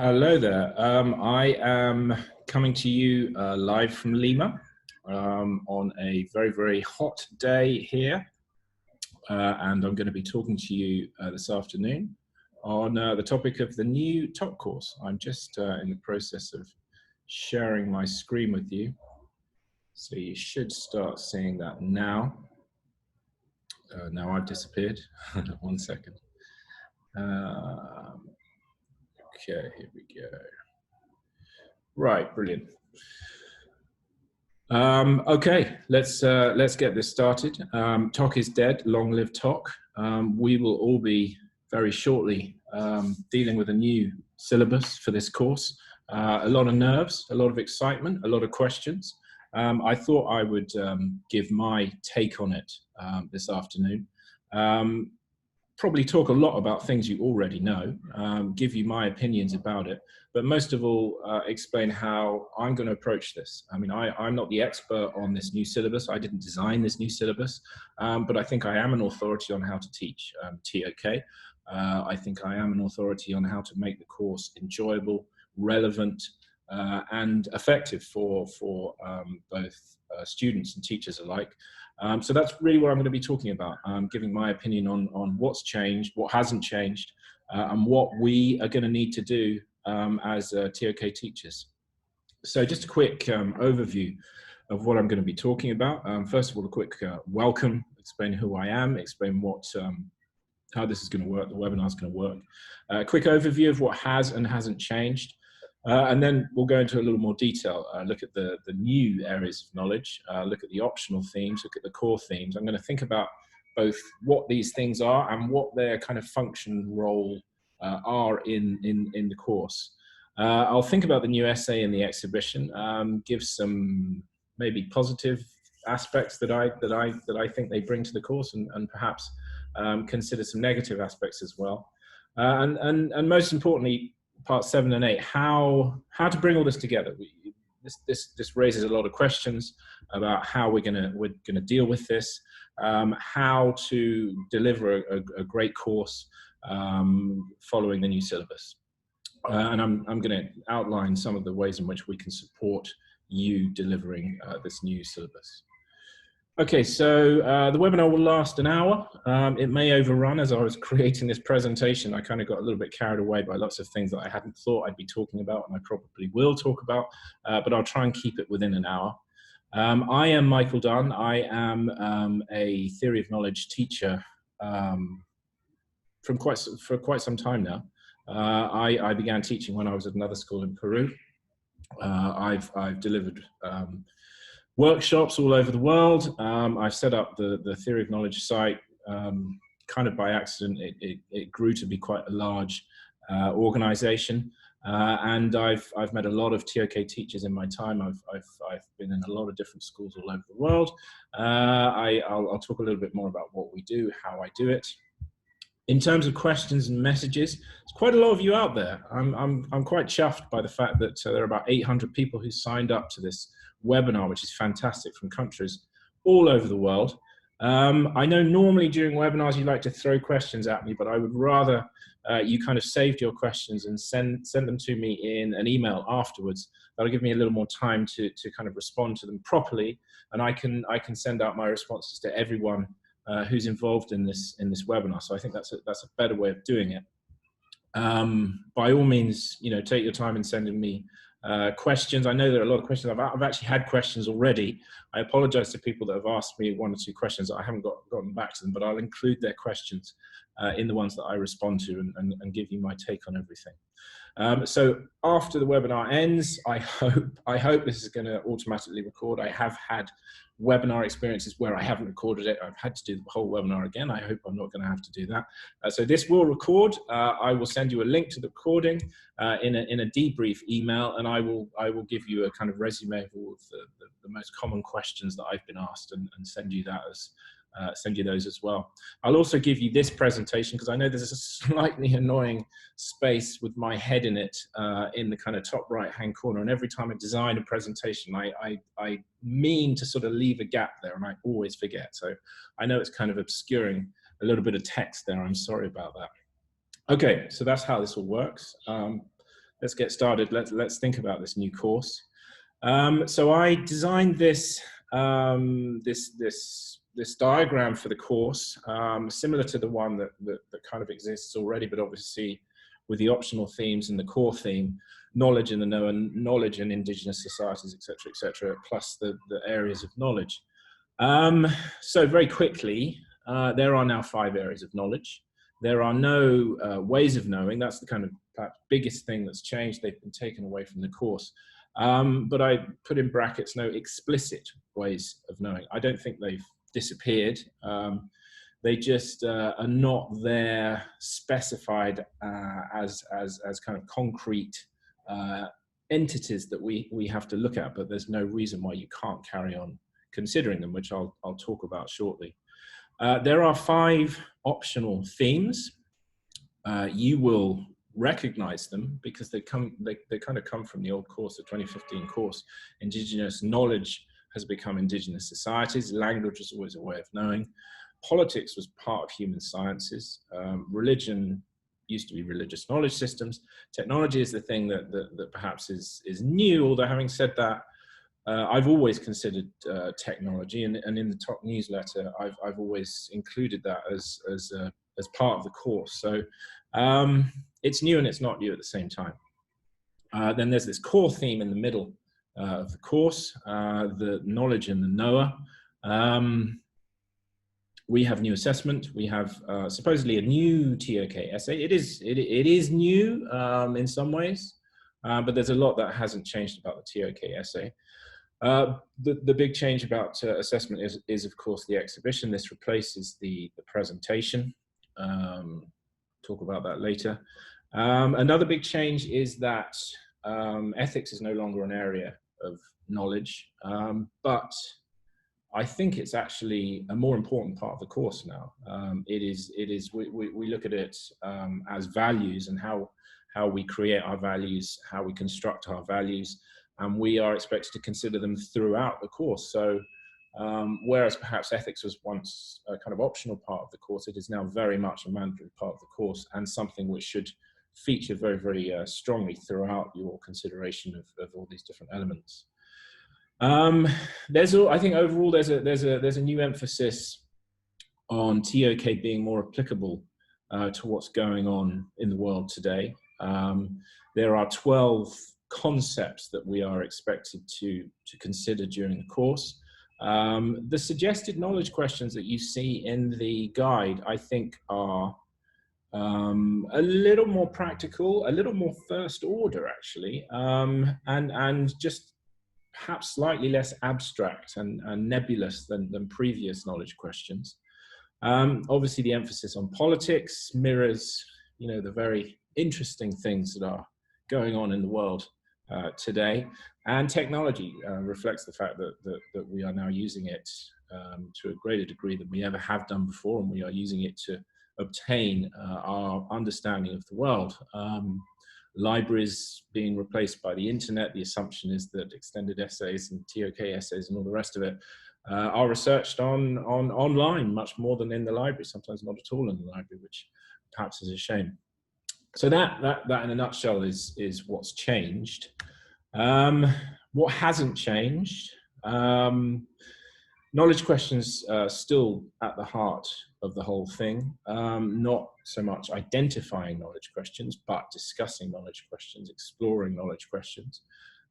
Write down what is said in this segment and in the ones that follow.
Hello there. I am coming to you live from Lima on a very, very hot day here. And I'm going to be talking to you this afternoon on the topic of the new TOK course. I'm just in the process of sharing my screen with you. So you should start seeing that now. Now I've disappeared. 1 second. Okay, here we go. Right, brilliant. Okay, let's get this started. TOK is dead. Long live TOK. We will all be very shortly dealing with a new syllabus for this course. A lot of nerves, a lot of excitement, a lot of questions. I thought I would give my take on it this afternoon. Probably talk a lot about things you already know, give you my opinions about it, but most of all, explain how I'm going to approach this. I mean, I'm not the expert on this new syllabus. I didn't design this new syllabus, but I think I am an authority on how to teach TOK. I think I am an authority on how to make the course enjoyable, relevant, and effective for both students and teachers alike. So that's really what I'm going to be talking about, giving my opinion on what's changed, what hasn't changed, and what we are going to need to do as TOK teachers. So just a quick overview of what I'm going to be talking about. First of all, a quick welcome, explain who I am, explain how this is going to work, the webinar is going to work. A quick overview of what has and hasn't changed. And then we'll go into a little more detail, look at the new areas of knowledge, look at the optional themes, look at the core themes. I'm going to think about both what these things are and what their kind of function role are in the course. I'll think about the new essay in the exhibition, give some maybe positive aspects that I think they bring to the course, and perhaps consider some negative aspects as well. And most importantly, part 7 and 8, how to bring all this together. This raises a lot of questions about how we're gonna deal with this, how to deliver a great course following the new syllabus. And I'm going to outline some of the ways in which we can support you delivering this new syllabus. Okay, so the webinar will last an hour. It may overrun. As I was creating this presentation, I kind of got a little bit carried away by lots of things that I hadn't thought I'd be talking about, and I probably will talk about, but I'll try and keep it within an hour. I am Michael Dunn. I am a theory of knowledge teacher for quite some time now. I began teaching when I was at another school in Peru. I've delivered workshops all over the world. I've set up the Theory of Knowledge site kind of by accident. It grew to be quite a large organization, and I've met a lot of TOK teachers in my time. I've been in a lot of different schools all over the world. I'll talk a little bit more about what we do, how I do it. In terms of questions and messages, there's quite a lot of you out there. I'm quite chuffed by the fact that there are about 800 people who signed up to this webinar, which is fantastic, from countries all over the world. I know normally during webinars you like to throw questions at me, but I would rather you kind of saved your questions and send them to me in an email afterwards. That'll give me a little more time to kind of respond to them properly, and I can send out my responses to everyone who's involved in this webinar. So I think that's a better way of doing it. By all means, take your time in sending me questions. I know there are a lot of questions. I've actually had questions already. I apologize to people that have asked me 1 or 2 questions that I haven't gotten back to them, but I'll include their questions in the ones that I respond to and give you my take on everything. So after the webinar ends, I hope this is going to automatically record. I have had webinar experiences where I haven't recorded it. I've had to do the whole webinar again. I hope I'm not going to have to do that. So this will record. I will send you a link to the recording in a debrief email, and I will give you a kind of resume of all of the most common questions that I've been asked, and send you that as send you those as well. I'll also give you this presentation because I know there's a slightly annoying space with my head in it in the kind of top right hand corner, and every time I design a presentation I mean to sort of leave a gap there, and I always forget. So I know it's kind of obscuring a little bit of text there. I'm sorry about that. Okay, so that's how this all works. let's get started. Let's think about this new course. So I designed this this diagram for the course, similar to the one that kind of exists already, but obviously with the optional themes and the core theme, knowledge in the know and knowledge in indigenous societies, etc., plus the areas of knowledge. So very quickly, there are now 5 areas of knowledge. There are no ways of knowing. That's the kind of perhaps biggest thing that's changed. They've been taken away from the course. But I put in brackets, no explicit ways of knowing. I don't think they've disappeared. They just are not there specified as kind of concrete entities that we have to look at, but there's no reason why you can't carry on considering them, which I'll talk about shortly. There are 5 optional themes. You will recognize them because they kind of come from the old course, the 2015 course. Indigenous knowledge has become indigenous societies. Language is always a way of knowing. Politics was part of human sciences. Religion used to be religious knowledge systems. Technology is the thing that perhaps is new, although having said that, I've always considered technology, and in the TOK newsletter, I've always included that as part of the course. So it's new and it's not new at the same time. Then there's this core theme in the middle of the course, the knowledge and the knower. We have new assessment. We have supposedly a new TOK essay. It is new in some ways, but there's a lot that hasn't changed about the TOK essay. The big change about assessment is of course the exhibition. This replaces the presentation. Talk about that later. Another big change is that ethics is no longer an area of knowledge, but I think it's actually a more important part of the course now. We look at it as values and how we create our values, how we construct our values, and we are expected to consider them throughout the course. So whereas perhaps ethics was once a kind of optional part of the course, it is now very much a mandatory part of the course and something which should feature very, very strongly throughout your consideration of all these different elements. I think overall there's a new emphasis on TOK being more applicable to what's going on in the world today. There are 12 concepts that we are expected to consider during the course. The suggested knowledge questions that you see in the guide, I think, are a little more practical, a little more first order actually, and just perhaps slightly less abstract and nebulous than previous knowledge questions. Obviously the emphasis on politics mirrors, the very interesting things that are going on in the world today, and technology reflects the fact that we are now using it to a greater degree than we ever have done before, and we are using it to obtain our understanding of the world. Libraries being replaced by the internet, the assumption is that extended essays and TOK essays and all the rest of it are researched online much more than in the library, sometimes not at all in the library, which perhaps is a shame. So that in a nutshell is what's changed. What hasn't changed? Knowledge questions are still at the heart of the whole thing. Not so much identifying knowledge questions, but discussing knowledge questions, exploring knowledge questions.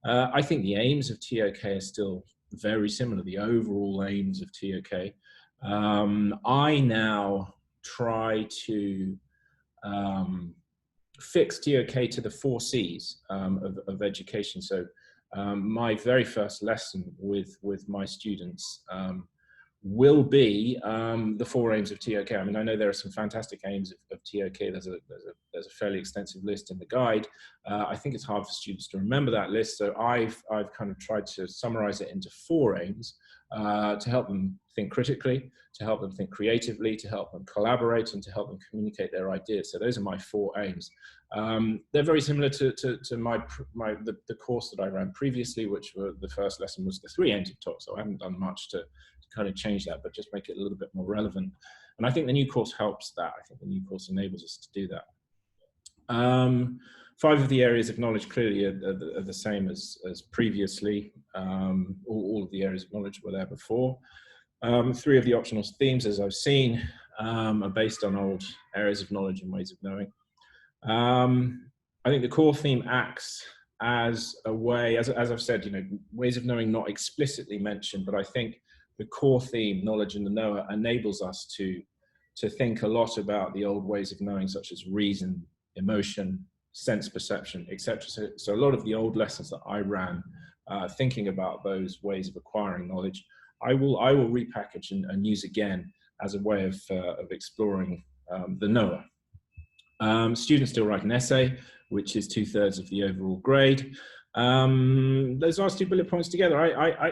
I think the aims of TOK are still very similar, the overall aims of TOK. I now try to fix TOK to the 4 C's of education. So my very first lesson with my students will be the 4 aims of TOK. I mean, I know there are some fantastic aims of TOK. There's a fairly extensive list in the guide. I think it's hard for students to remember that list, so I've kind of tried to summarize it into 4 aims to help them think critically, to help them think creatively, to help them collaborate, and to help them communicate their ideas. So those are my 4 aims. They're very similar to the course that I ran previously, which were, the first lesson was the 3 aims of TOK. So I haven't done much to kind of change that, but just make it a little bit more relevant. And I think the new course helps that. I think the new course enables us to do that. 5 of the areas of knowledge clearly are the same as previously. All of the areas of knowledge were there before. 3 of the optional themes, as I've seen, are based on old areas of knowledge and ways of knowing. I think the core theme acts as a way, as I've said, you know, ways of knowing not explicitly mentioned, but I think the core theme, knowledge and the knower, enables us to think a lot about the old ways of knowing, such as reason, emotion, sense perception, etc. So a lot of the old lessons that I ran, thinking about those ways of acquiring knowledge, I will repackage and use again as a way of exploring the knower. Students still write an essay, which is 2/3 of the overall grade. Those last 2 bullet points together,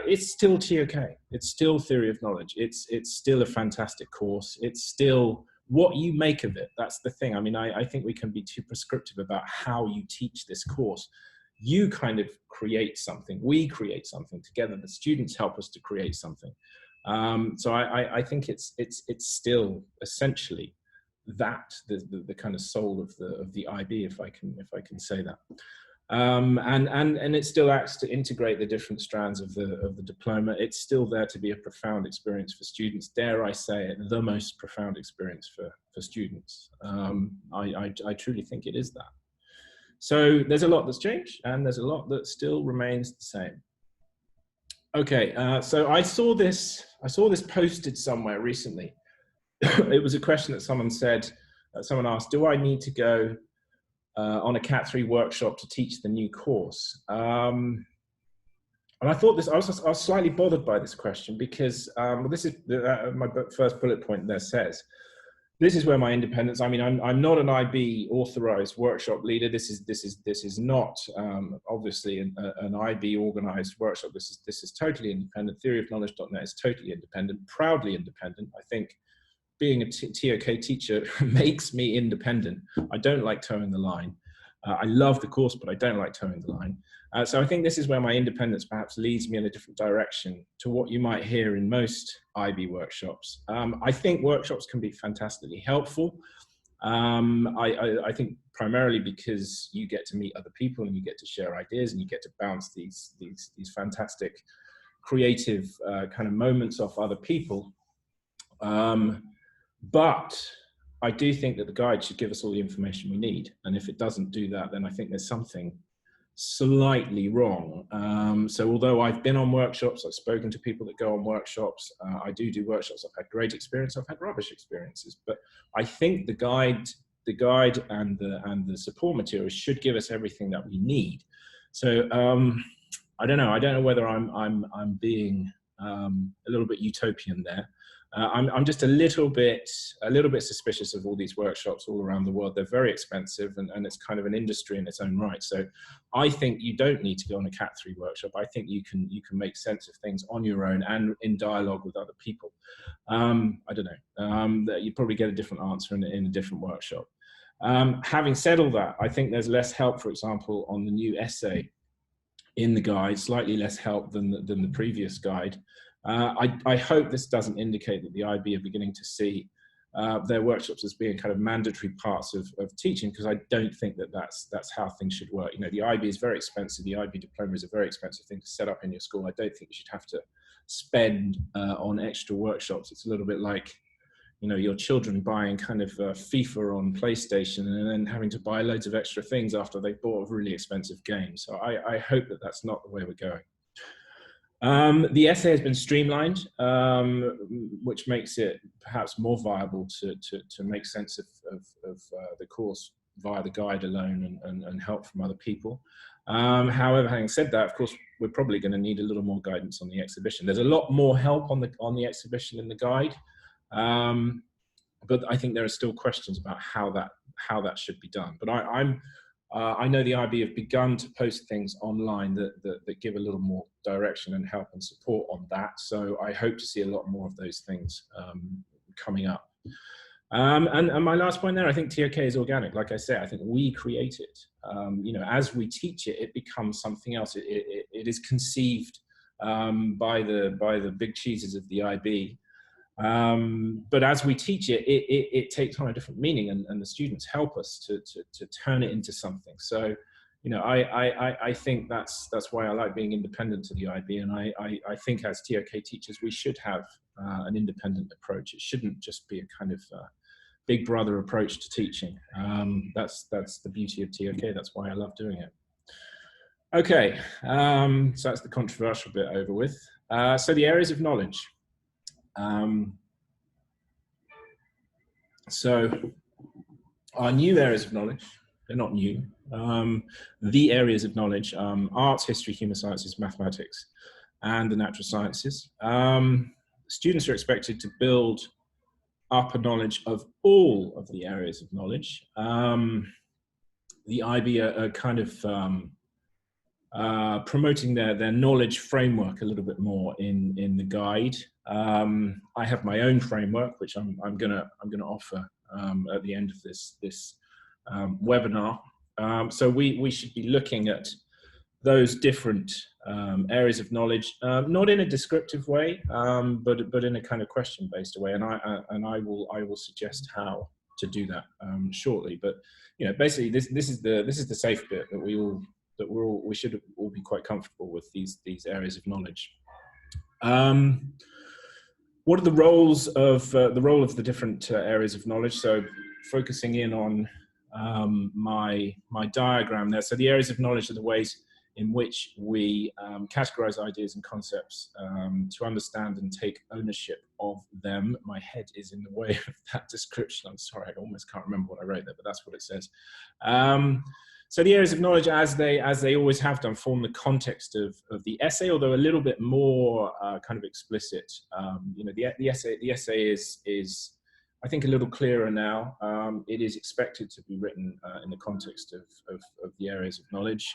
it's still TOK. It's still theory of knowledge. It's still a fantastic course. It's still what you make of it. That's the thing. I mean, I think we can be too prescriptive about how you teach this course. You kind of create something. We create something together. The students help us to create something. So I think it's still essentially that the kind of soul of the IB, if I can say that. And it still acts to integrate the different strands of the diploma. It's still there to be a profound experience for students. Dare I say it, the most profound experience for students. I truly think it is that. So there's a lot that's changed, and there's a lot that still remains the same. Okay, so I saw this posted somewhere recently. It was a question that someone asked, do I need to go on a Cat 3 workshop to teach the new course? And I thought I was slightly bothered by this question because this is my first bullet point there says, this is where my independence, I mean, I'm not an IB authorized workshop leader. This is not obviously an IB organized workshop. This is totally independent. Theoryofknowledge.net is totally independent, proudly independent. I think being a TOK teacher makes me independent. I don't like towing the line. I love the course, but I don't like towing the line. So I think this is where my independence perhaps leads me in a different direction to what you might hear in most IB workshops. I think workshops can be fantastically helpful. I think primarily because you get to meet other people and you get to share ideas and you get to bounce these fantastic creative kind of moments off other people. But I do think that the guide should give us all the information we need. And if it doesn't do that, then I think there's something slightly wrong. So although I've been on workshops, I've spoken to people that go on workshops, I do workshops, I've had great experience, I've had rubbish experiences, but I think the guide and the support materials should give us everything that we need. So I don't know whether I'm being a little bit utopian there. I'm just a little bit suspicious of all these workshops all around the world. They're very expensive, and it's kind of an industry in its own right. So I think you don't need to go on a Cat 3 workshop. I think you can make sense of things on your own and in dialogue with other people. I don't know. You probably get a different answer in a different workshop. Having said all that, I think there's less help, for example, on the new essay in the guide, slightly less help than the previous guide. I hope this doesn't indicate that the IB are beginning to see their workshops as being kind of mandatory parts of teaching, because I don't think that that's how things should work. You know, the IB is very expensive. The IB diploma is a very expensive thing to set up in your school. I don't think you should have to spend on extra workshops. It's a little bit like, you know, your children buying kind of FIFA on PlayStation and then having to buy loads of extra things after they've bought a really expensive game. So I hope that that's not the way we're going. The essay has been streamlined, which makes it perhaps more viable to make sense of the course via the guide alone and help from other people. However, having said that, of course, we're probably going to need a little more guidance on the exhibition. There's a lot more help on the exhibition in the guide, but I think there are still questions about how that should be done. But I know the IB have begun to post things online that give a little more direction and help and support on that. So I hope to see a lot more of those things coming up. And my last point there, I think TOK is organic. Like I say, I think we create it. You know, as we teach it, it becomes something else. It is conceived by the big cheeses of the IB. But as we teach it, it takes on a different meaning, and the students help us to turn it into something. So, you know, I think that's why I like being independent to the IB, and I think as TOK teachers we should have an independent approach. It shouldn't just be a kind of big brother approach to teaching. That's the beauty of TOK. That's why I love doing it. Okay, so that's the controversial bit over with. So the areas of knowledge. So our new areas of knowledge, they're not new. The areas of knowledge, arts, history, human sciences, mathematics, and the natural sciences. Students are expected to build up a knowledge of all of the areas of knowledge. The IB are kind of promoting their knowledge framework a little bit more in the guide. I have my own framework, which I'm gonna offer at the end of this webinar. So we should be looking at those different areas of knowledge, not in a descriptive way, but in a kind of question-based way. And I will suggest how to do that shortly. But you know, basically, this is the safe bit that we should all be quite comfortable with these areas of knowledge. What are the roles of the role of the different areas of knowledge? So focusing in on my diagram there. So the areas of knowledge are the ways in which we categorize ideas and concepts to understand and take ownership of them. My head is in the way of that description. I'm sorry, I almost can't remember what I wrote there, but that's what it says. So the areas of knowledge, as they always have done, form the context of the essay, although a little bit more kind of explicit. You know, the essay is I think a little clearer now. It is expected to be written in the context of the areas of knowledge.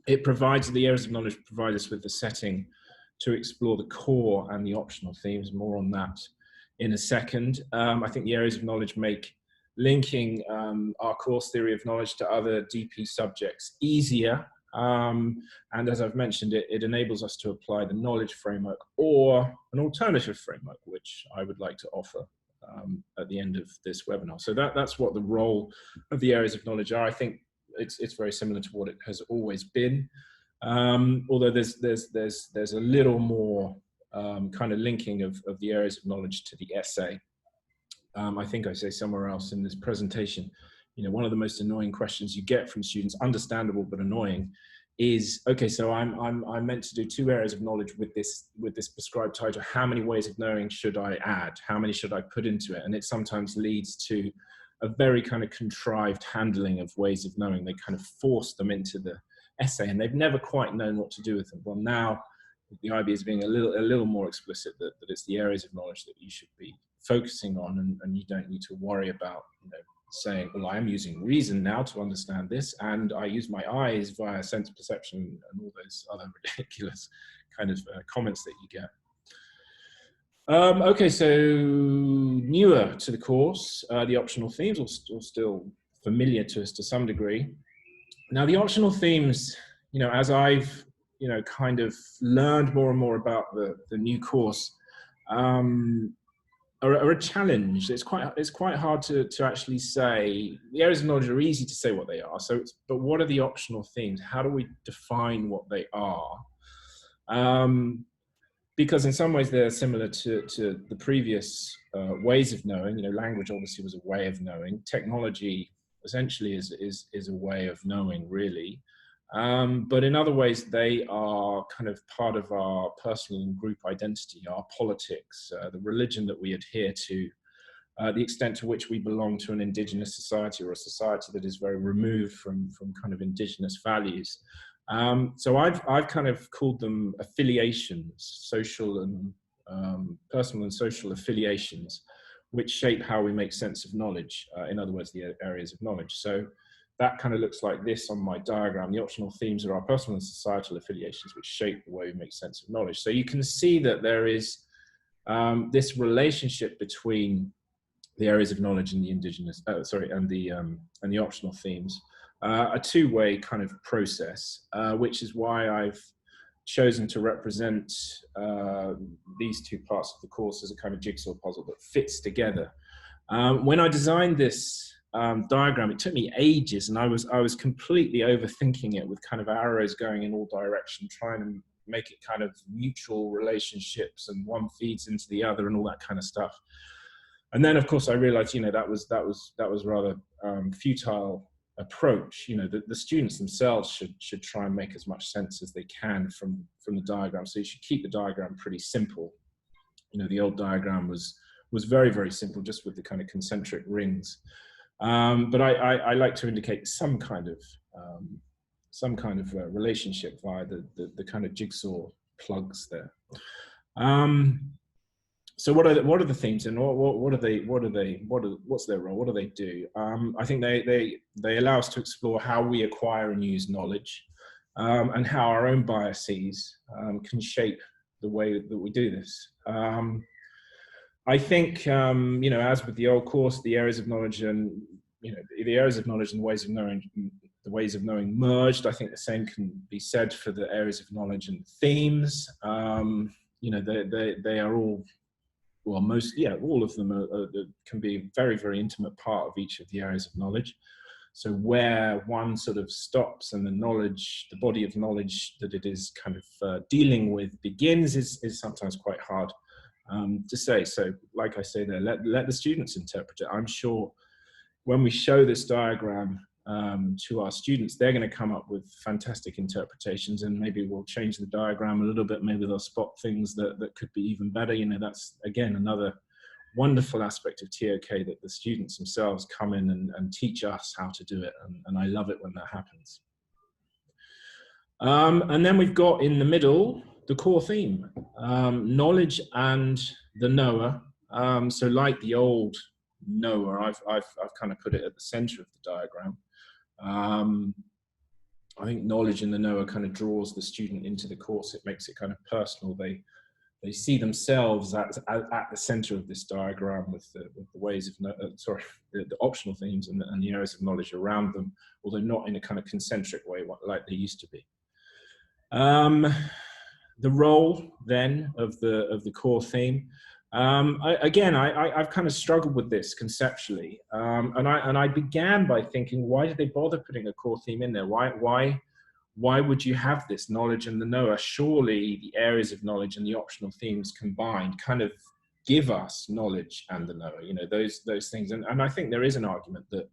It provides, the areas of knowledge provide us with the setting to explore the core and the optional themes. More on that in a second. I think the areas of knowledge make linking our course theory of knowledge to other DP subjects easier. And as I've mentioned, it enables us to apply the knowledge framework or an alternative framework, which I would like to offer at the end of this webinar. So that's what the role of the areas of knowledge are. I think it's very similar to what it has always been, although there's a little more kind of linking of the areas of knowledge to the essay. I think I say somewhere else in this presentation, you know, one of the most annoying questions you get from students, understandable but annoying, is, okay, so I'm meant to do 2 areas of knowledge with this prescribed title. How many ways of knowing should I add? How many should I put into it? And it sometimes leads to a very kind of contrived handling of ways of knowing. They kind of force them into the essay, and they've never quite known what to do with them. Well, now the IB is being a little more explicit that it's the areas of knowledge that you should be focusing on, and you don't need to worry about, you know, saying, well, I am using reason now to understand this, and I use my eyes via sense perception, and all those other ridiculous kind of comments that you get. Okay, so newer to the course, the optional themes are still familiar to us to some degree. Now, the optional themes, you know, as I've, you know, kind of learned more and more about the new course, are a challenge. It's quite hard to actually say. The areas of knowledge are easy to say what they are. So, but what are the optional themes? How do we define what they are? Because in some ways they're similar to the previous ways of knowing. You know, language obviously was a way of knowing. Technology essentially is a way of knowing, really. But in other ways, they are kind of part of our personal and group identity, our politics, the religion that we adhere to, the extent to which we belong to an indigenous society or a society that is very removed from kind of indigenous values. So I've kind of called them affiliations, social and personal and social affiliations, which shape how we make sense of knowledge. In other words, the areas of knowledge. So that kind of looks like this on my diagram. The optional themes are our personal and societal affiliations, which shape the way we make sense of knowledge. So you can see that there is this relationship between the areas of knowledge and the indigenous, and the optional themes, a two-way kind of process, which is why I've chosen to represent these two parts of the course as a kind of jigsaw puzzle that fits together. When I designed this diagram, it took me ages, and I was completely overthinking it with kind of arrows going in all directions, trying to make it kind of mutual relationships, and one feeds into the other and all that kind of stuff. And then, of course, I realized, that was rather futile approach. The students themselves should try and make as much sense as they can from the diagram. So you should keep the diagram pretty simple. The old diagram was very, very simple, just with the kind of concentric rings. But I like to indicate some kind of relationship via the kind of jigsaw plugs there. So what are the themes, and what's their role? What do they do? I think they allow us to explore how we acquire and use knowledge, and how our own biases can shape the way that we do this. I think as with the old course, the areas of knowledge and the areas of knowledge and the ways of knowing merged. I think the same can be said for the areas of knowledge and themes. They are all. Well, all of them can be a very, very intimate part of each of the areas of knowledge. So where one sort of stops and the body of knowledge that it is kind of dealing with begins is sometimes quite hard to say. So like I say there, let the students interpret it. I'm sure when we show this diagram to our students, they're going to come up with fantastic interpretations, and maybe we'll change the diagram a little bit. Maybe they'll spot things that could be even better. That's, again, another wonderful aspect of TOK, that the students themselves come in and teach us how to do it. And I love it when that happens. And then we've got in the middle the core theme, knowledge and the knower. So like the old knower, I've kind of put it at the center of the diagram. I think knowledge and the knower kind of draws the student into the course. It makes it kind of personal. They see themselves at the center of this diagram with the ways of the optional themes and the areas of knowledge around them, although not in a kind of concentric way like they used to be. The role then of the core theme. I've kind of struggled with this conceptually, and I began by thinking, why did they bother putting a core theme in there? Why would you have this knowledge and the knower? Surely the areas of knowledge and the optional themes combined kind of give us knowledge and the knower, those things. And I think there is an argument that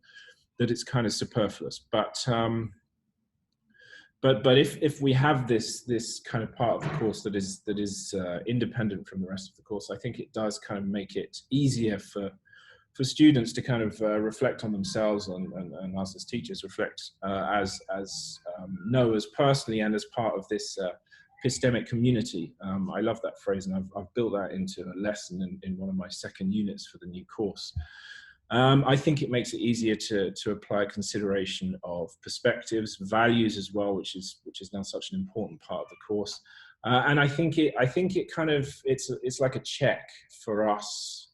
it's kind of superfluous, but if we have this kind of part of the course that is independent from the rest of the course, I think it does kind of make it easier for students to kind of reflect on themselves and us as teachers reflect as knowers personally and as part of this epistemic community. I love that phrase, and I've built that into a lesson in one of my second units for the new course. I think it makes it easier to apply consideration of perspectives, values as well, which is now such an important part of the course. And I think it kind of it's like a check for us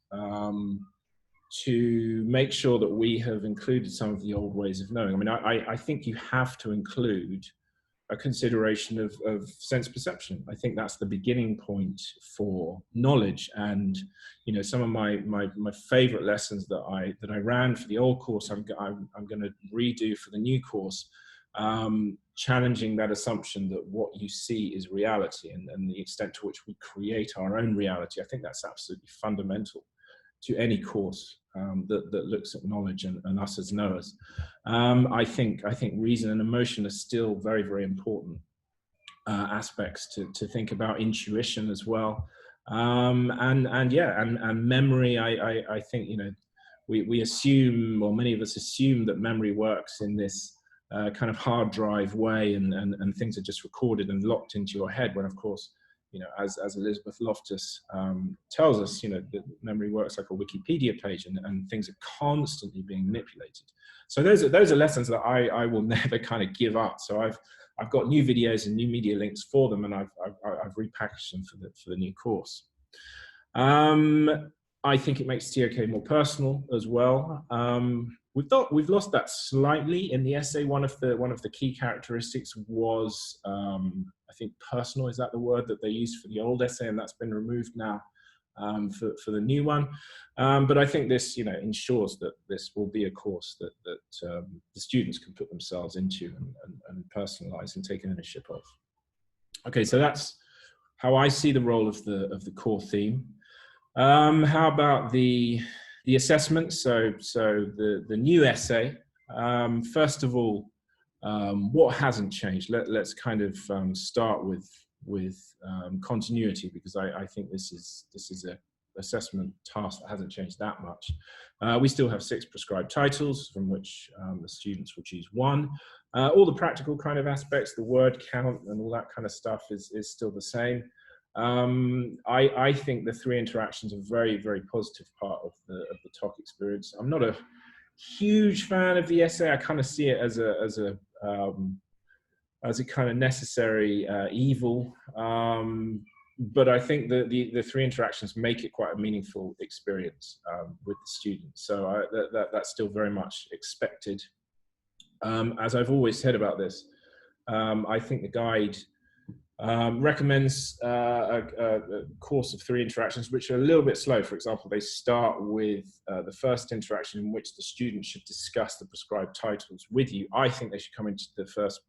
to make sure that we have included some of the old ways of knowing. I mean, I think you have to include a consideration of sense perception. I think that's the beginning point for knowledge. And some of my favorite lessons that I ran for the old course, I'm going to redo for the new course, challenging that assumption that what you see is reality, and the extent to which we create our own reality. I think that's absolutely fundamental to any course that looks at knowledge and us as knowers. I think reason and emotion are still very, very important aspects to think about. Intuition as well, and memory. I think we assume, or many of us assume, that memory works in this kind of hard drive way, and things are just recorded and locked into your head, when of course, as Elizabeth Loftus tells us, that memory works like a Wikipedia page, and things are constantly being manipulated. So those are lessons that I will never kind of give up. So I've got new videos and new media links for them, and I've repackaged them for the new course. I think it makes TOK more personal as well. We've lost that slightly in the essay. One of the key characteristics was, I think, personal. Is that the word that they used for the old essay? And that's been removed now for the new one. But I think this, ensures that this will be a course that the students can put themselves into and personalize and take ownership of. Okay, so that's how I see the role of the core theme. How about the assessment? So the new essay. First of all, what hasn't changed? Let's kind of start with continuity, because I think this is a assessment task that hasn't changed that much. We still have 6 prescribed titles from which the students will choose 1. All the practical kind of aspects, the word count and all that kind of stuff is still the same. I think the 3 interactions are very, very positive part of the TOK experience. I'm not a huge fan of the essay. I kind of see it as a kind of necessary evil. But I think the 3 interactions make it quite a meaningful experience with the students. So that's still very much expected. As I've always said about this, I think the guide recommends a course of 3 interactions, which are a little bit slow. For example, they start with the first interaction, in which the student should discuss the prescribed titles with you. I think they should come into the first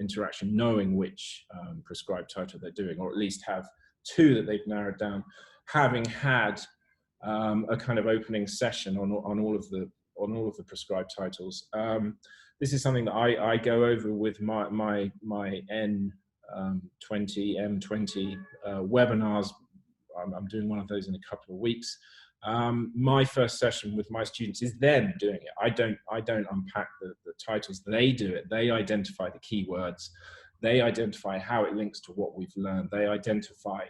interaction knowing which prescribed title they're doing, or at least have 2 that they've narrowed down, having had a kind of opening session on all of the prescribed titles. This is something that I go over with my N20 M20 webinars. I'm doing one of those in a couple of weeks. My first session with my students is them doing it. I don't unpack the titles. They do it. They identify the keywords. They identify how it links to what we've learned. They identify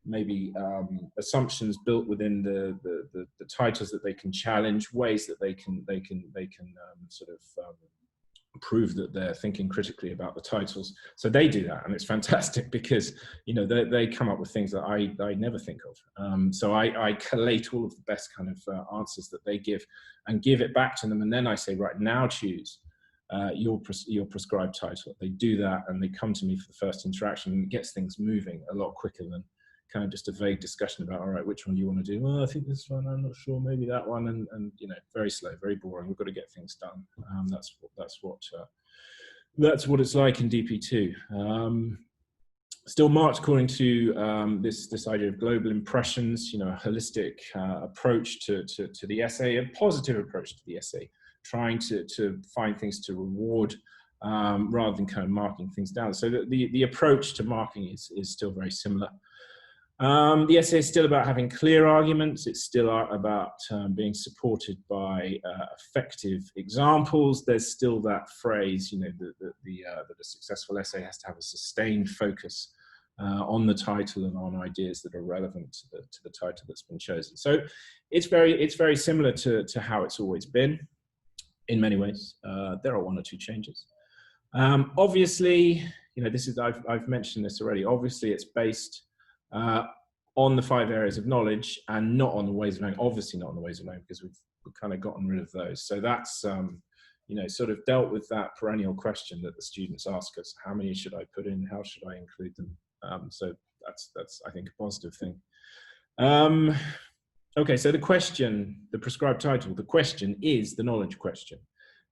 maybe assumptions built within the titles that they can challenge, ways that they can sort of prove that they're thinking critically about the titles. So they do that, and it's fantastic, because they come up with things that I never think of. So I collate all of the best kind of answers that they give and give it back to them, and then I say, right, now choose your prescribed title. They do that, and they come to me for the first interaction, and it gets things moving a lot quicker than kind of just a vague discussion about, all right, which one do you want to do? Oh, I think this one, I'm not sure, maybe that one, and very slow, very boring. We've got to get things done. That's what it's like in DP2. Still marked according to this idea of global impressions, a holistic approach to the essay, a positive approach to the essay, trying to find things to reward rather than kind of marking things down. So the approach to marking is still very similar. The essay is still about having clear arguments. It's still about being supported by effective examples. There's still that phrase, that a successful essay has to have a sustained focus on the title and on ideas that are relevant to the title that's been chosen. So it's very similar to how it's always been in many ways. There are 1 or 2 changes. Obviously, I've mentioned this already. Obviously, it's based on the 5 areas of knowledge and not on the ways of knowing. Obviously not on the ways of knowing, because we've kind of gotten rid of those. So that's sort of dealt with that perennial question that the students ask us: how many should I put in? How should I include them? So that's I think a positive thing. Okay, so the question, the prescribed title, the question is the knowledge question,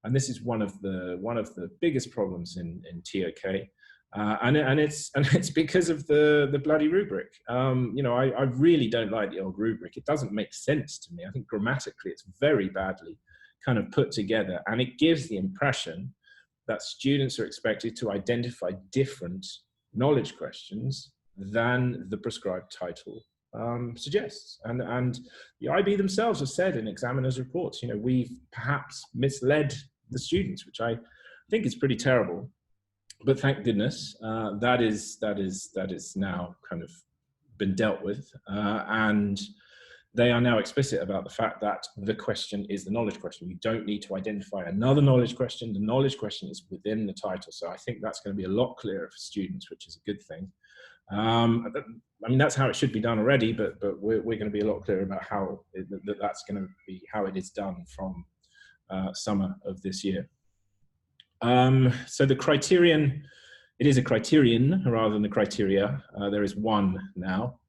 and this is one of the biggest problems in TOK. And it's because of the bloody rubric. I really don't like the old rubric. It doesn't make sense to me. I think grammatically it's very badly kind of put together, and it gives the impression that students are expected to identify different knowledge questions than the prescribed title suggests. And the IB themselves have said in examiners' reports, we've perhaps misled the students, which I think is pretty terrible. But thank goodness that is now kind of been dealt with, and they are now explicit about the fact that the question is the knowledge question. You don't need to identify another knowledge question. The knowledge question is within the title. So I think that's going to be a lot clearer for students, which is a good thing. I mean, that's how it should be done already, but we're going to be a lot clearer about how that's going to be, how it is done from summer of this year. So the criterion, it is a criterion rather than the criteria. There is one now.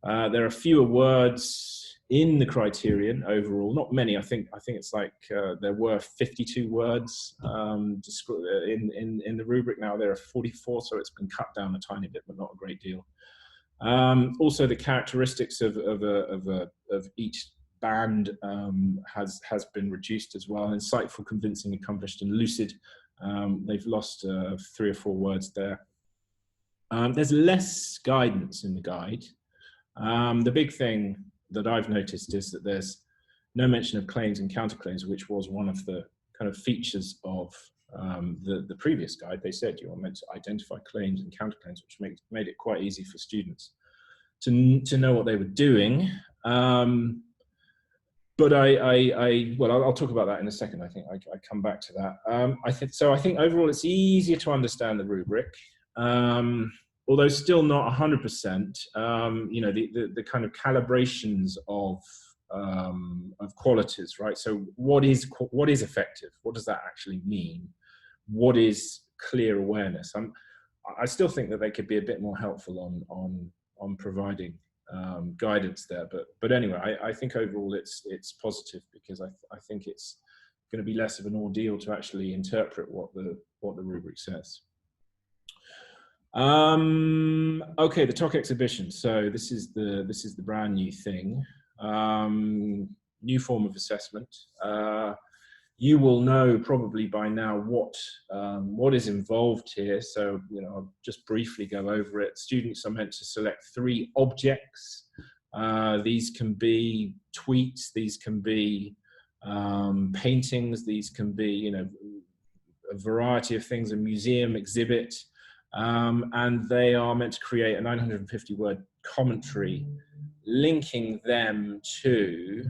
There are fewer words in the criterion overall, not many. I think it's like there were 52 words in the rubric. Now there are 44, so it's been cut down a tiny bit, but not a great deal. Also, the characteristics of each band has been reduced as well. Insightful, convincing, accomplished, and lucid. They've lost 3 or 4 words there. There's less guidance in the guide. The big thing that I've noticed is that there's no mention of claims and counterclaims, which was one of the kind of features of the previous guide. They said you are meant to identify claims and counterclaims, which made it quite easy for students to know what they were doing. But I'll talk about that in a second. I think I come back to that. I think overall it's easier to understand the rubric. Although still not 100%, you know, the kind of calibrations of qualities, right? So what is effective? What does that actually mean? What is clear awareness? I still think that they could be a bit more helpful on providing guidance there, but anyway, I think overall it's positive, because I think it's going to be less of an ordeal to actually interpret what the rubric says. Okay, the TOK exhibition. So this is the brand new thing, new form of assessment. You will know probably by now what is involved here. So, you know, I'll just briefly go over it. Students are meant to select 3 objects. These can be tweets. These can be paintings. These can be, you know, a variety of things, a museum exhibit. And they are meant to create a 950-word commentary linking them to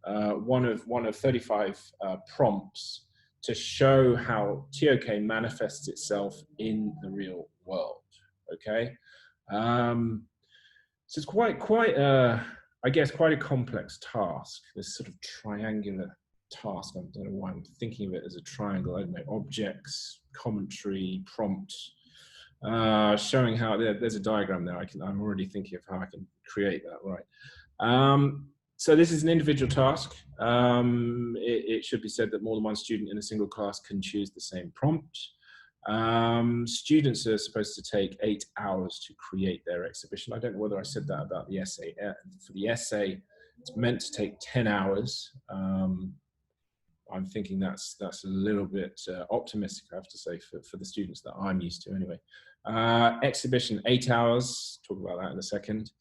one of 35 prompts to show how TOK manifests itself in the real world. Okay, so it's quite I guess quite a complex task. This sort of triangular task. I don't know why I'm thinking of it as a triangle. I don't know, objects, commentary, prompt. Showing how there's a diagram there. I'm already thinking of how I can create that, right? So this is an individual task. It should be said that more than one student in a single class can choose the same prompt. Students are supposed to take 8 hours to create their exhibition. I don't know whether I said that about the essay. For the essay, it's meant to take 10 hours. I'm thinking that's a little bit optimistic, I have to say, for the students that I'm used to anyway. Exhibition, 8 hours, talk about that in a second.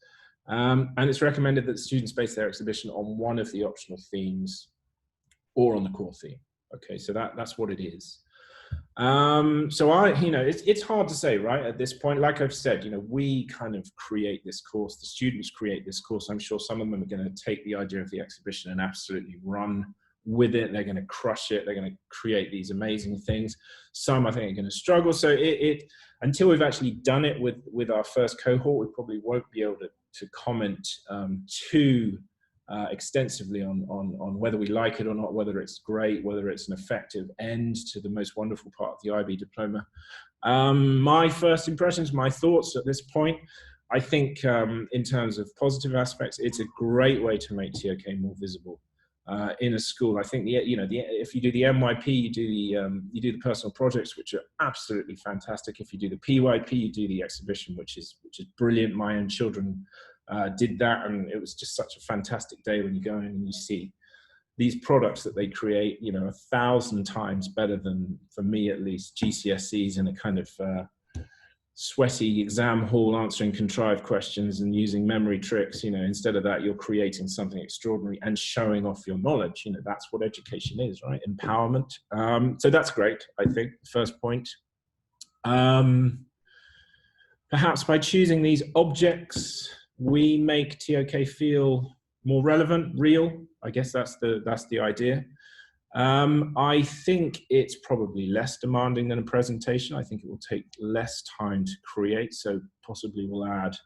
And it's recommended that students base their exhibition on one of the optional themes or on the core theme. Okay, so that's what it is. So you know, it's hard to say, right, at this point. Like I've said, you know, we kind of create this course, the students create this course. I'm sure some of them are going to take the idea of the exhibition and absolutely run with it. They're going to crush it. They're going to create these amazing things. Some, I think, are going to struggle. So until we've actually done it with our first cohort, we probably won't be able to comment too extensively on whether we like it or not, whether it's great, whether it's an effective end to the most wonderful part of the IB diploma. My first impressions, my thoughts at this point, I think in terms of positive aspects, it's a great way to make TOK more visible in a school. I think if you do the MYP, you do the personal projects, which are absolutely fantastic. If you do the PYP, you do the exhibition, which is brilliant. My own children did that, and it was just such a fantastic day when you go in and you see these products that they create, you know, 1,000 times better than, for me at least, GCSEs in a kind of sweaty exam hall answering contrived questions and using memory tricks. You know, instead of that, you're creating something extraordinary and showing off your knowledge. You know, that's what education is, right? Empowerment. So that's great, I think, first point. Perhaps by choosing these objects, we make TOK feel more relevant, real. I guess that's the idea. I think it's probably less demanding than a presentation. I think it will take less time to create, so possibly will add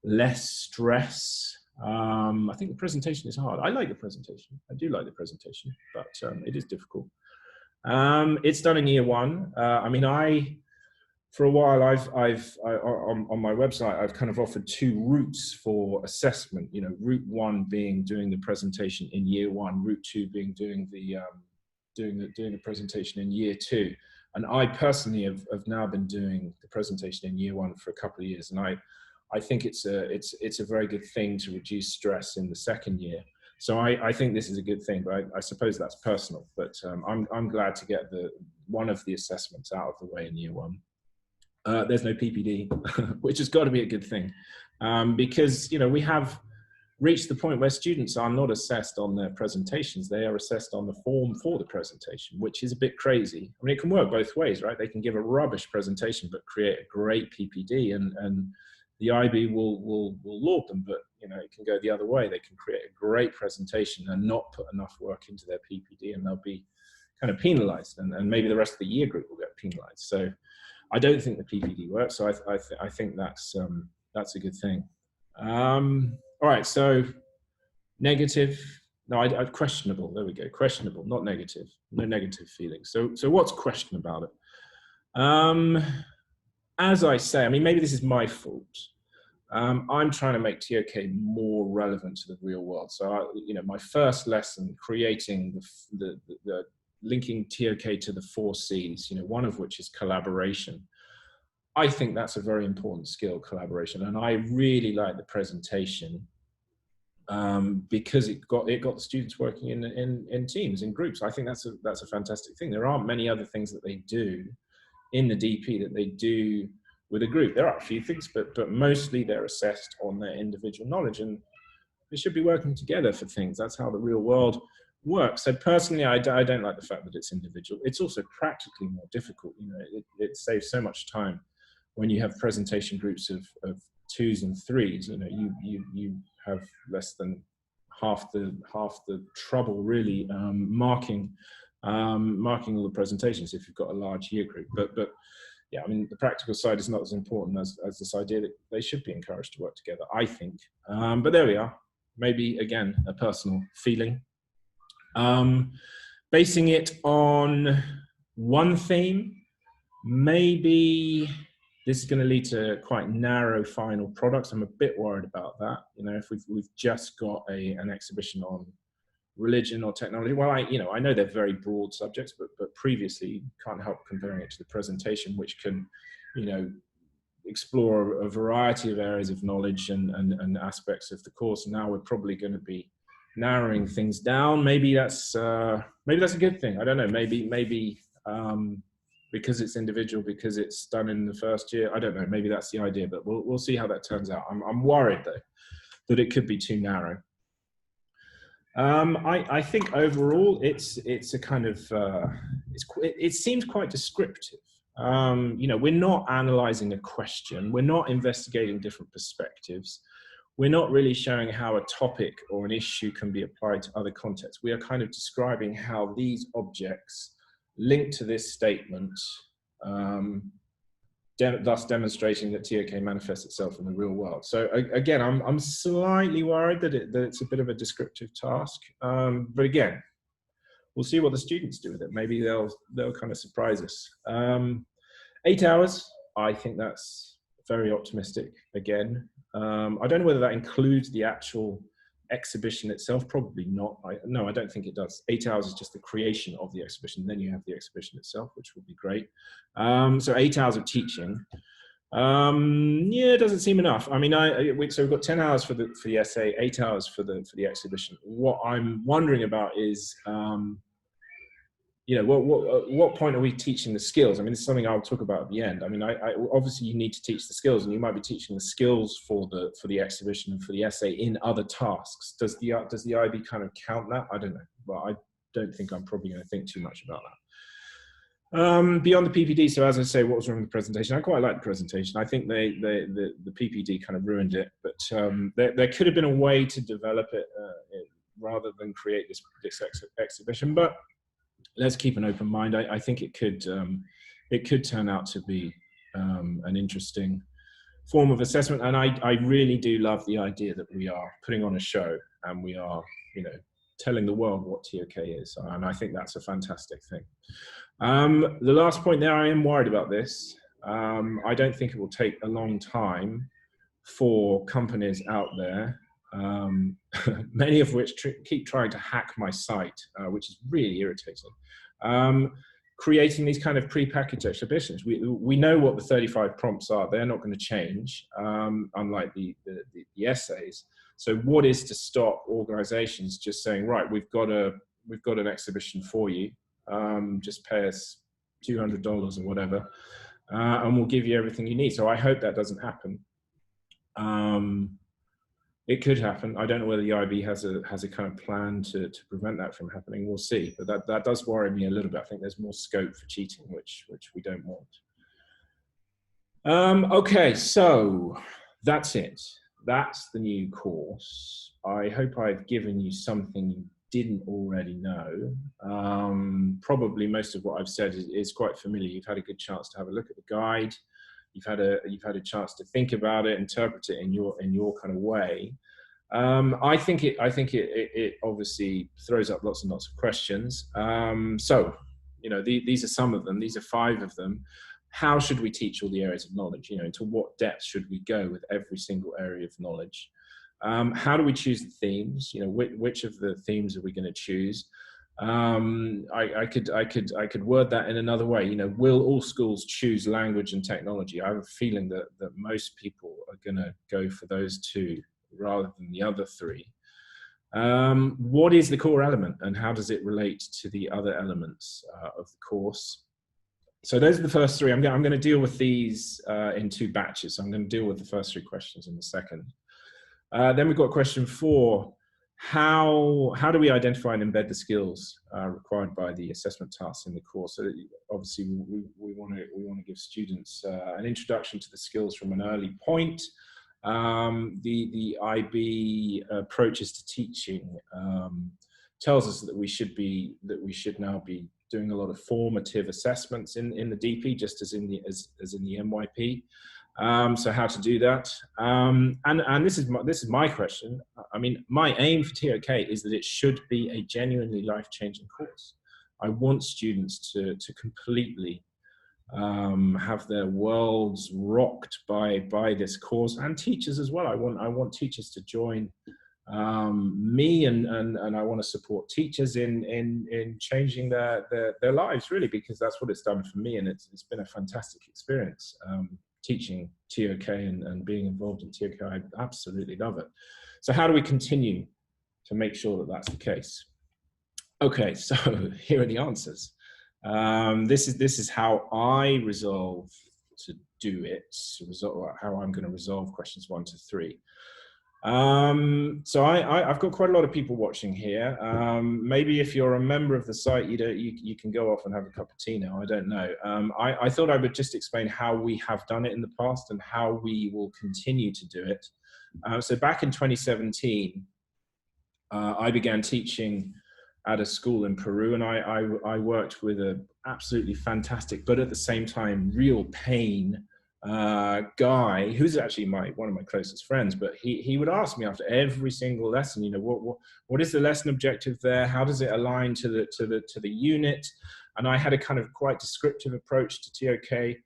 less stress. I think the presentation is hard. I like the presentation. I do like the presentation, but it is difficult. It's done in year one. For a while, on my website, I've kind of offered two routes for assessment. You know, route one being doing the presentation in year one, route two being doing the presentation in year two. And I personally have now been doing the presentation in year one for a couple of years, and I think it's a very good thing to reduce stress in the second year. So I think this is a good thing, but I suppose that's personal. But I'm glad to get one of the assessments out of the way in year one. There's no PPD, which has got to be a good thing, because, you know, we have reached the point where students are not assessed on their presentations. They are assessed on the form for the presentation, which is a bit crazy. I mean, it can work both ways, right? They can give a rubbish presentation, but create a great PPD, and the IB will laud them, but, you know, it can go the other way. They can create a great presentation and not put enough work into their PPD, and they'll be kind of penalized, and maybe the rest of the year group will get penalized. So I don't think the PPD works, so I think that's a good thing. All right, so negative. No, I've questionable. There we go. Questionable, not negative. No negative feelings. So what's question about it? As I say, I mean, maybe this is my fault. I'm trying to make TOK more relevant to the real world. So, you know, my first lesson, creating the linking TOK to the 4 C's, you know, one of which is collaboration. I think that's a very important skill, collaboration, and I really like the presentation because it got the students working in teams, in groups. I think that's a fantastic thing. There aren't many other things that they do in the DP that they do with a group. There are a few things, but mostly they're assessed on their individual knowledge, and they should be working together for things. That's how the real world works. So personally, I don't like the fact that it's individual. It's also practically more difficult. You know, it saves so much time when you have presentation groups of 2s and 3s. You know, you have less than half the trouble really marking all the presentations if you've got a large year group. But yeah, I mean, the practical side is not as important as this idea that they should be encouraged to work together, I think. But there we are. Maybe, again, a personal feeling. Basing it on one theme, maybe this is going to lead to quite narrow final products. I'm a bit worried about that. You know, if we've just got an exhibition on religion or technology, well, I know they're very broad subjects, but previously can't help comparing it to the presentation, which can, you know, explore a variety of areas of knowledge and aspects of the course. And now we're probably going to be narrowing things down. Maybe that's a good thing. I don't know. Maybe because it's individual, because it's done in the first year. I don't know. Maybe that's the idea, but we'll see how that turns out. I'm worried though that it could be too narrow. I think overall it's a kind of it seems quite descriptive. You know, we're not analyzing a question. We're not investigating different perspectives. We're not really showing how a topic or an issue can be applied to other contexts. We are kind of describing how these objects link to this statement, thus demonstrating that TOK manifests itself in the real world. So again, I'm slightly worried that it's a bit of a descriptive task. But again, we'll see what the students do with it. Maybe they'll kind of surprise us. 8 hours, I think that's very optimistic again. I don't know whether that includes the actual exhibition itself. Probably not. No, I don't think it does. 8 hours is just the creation of the exhibition. Then you have the exhibition itself, which would be great. So 8 hours of teaching. Yeah, it doesn't seem enough. I mean, so we've got 10 hours for the essay, 8 hours for the exhibition. What I'm wondering about is, you know, what point are we teaching the skills? I mean, this is something I'll talk about at the end. I mean, obviously you need to teach the skills, and you might be teaching the skills for the exhibition and for the essay in other tasks. Does the IB kind of count that? I don't know. Well, I don't think I'm probably going to think too much about that. Beyond the PPD, so as I say, what was wrong with the presentation? I quite like the presentation. I think the PPD kind of ruined it, but there could have been a way to develop it rather than create this exhibition. But let's keep an open mind. I think it could turn out to be an interesting form of assessment. And I really do love the idea that we are putting on a show and we are, telling the world what TOK is. And I think that's a fantastic thing. The last point there, I am worried about this. I don't think it will take a long time for companies out there, many of which keep trying to hack my site, which is really irritating, creating these kind of prepackaged exhibitions. We know what the 35 prompts are. They're not going to change, unlike the essays. So what is to stop organizations just saying, right, we've got an exhibition for you, just pay us $200 or whatever, and we'll give you everything you need. So I hope that doesn't happen. It could happen. I don't know whether the IB has a kind of plan to prevent that from happening. We'll see. But that does worry me a little bit. I think there's more scope for cheating, which we don't want. Okay, so that's it. That's the new course. I hope I've given you something you didn't already know. Probably most of what I've said is quite familiar. You've had a good chance to have a look at the guide. You've had a chance to think about it, interpret it in your kind of way. I think it obviously throws up lots and lots of questions. So, these are some of them. These are 5 of them. How should we teach all the areas of knowledge? To what depth should we go with every single area of knowledge? How do we choose the themes? Which of the themes are we going to choose? I could word that in another way. Will all schools choose language and technology? I have a feeling that most people are going to go for those 2 rather than the other 3. What is the core element and how does it relate to the other elements of the course? So those are the first 3. I'm going to deal with these in 2 batches. So I'm going to deal with the first 3 questions in a second. Then we've got question 4. How do we identify and embed the skills required by the assessment tasks in the course? So obviously we want to give students an introduction to the skills from an early point. The IB approaches to teaching tells us that we should now be doing a lot of formative assessments in the DP, just as in the MYP. So how to do that, and this is my question. I mean, my aim for TOK is that it should be a genuinely life-changing course. I want students to completely have their worlds rocked by this course, and teachers as well. I want teachers to join me, and I want to support teachers in changing their lives, really, because that's what it's done for me, and it's been a fantastic experience. Teaching TOK and being involved in TOK, I absolutely love it. So how do we continue to make sure that that's the case? Okay, so here are the answers. This is how I resolve to do it, how I'm going to resolve questions 1 to 3. So I've got quite a lot of people watching here. Maybe if you're a member of the site, you can go off and have a cup of tea now. I don't know. I thought I would just explain how we have done it in the past and how we will continue to do it. So back in 2017, I began teaching at a school in Peru, and I worked with an absolutely fantastic, but at the same time, real pain guy who's actually one of my closest friends. But he would ask me after every single lesson, what is the lesson objective there? How does it align to the unit? And I had a kind of quite descriptive approach to TOK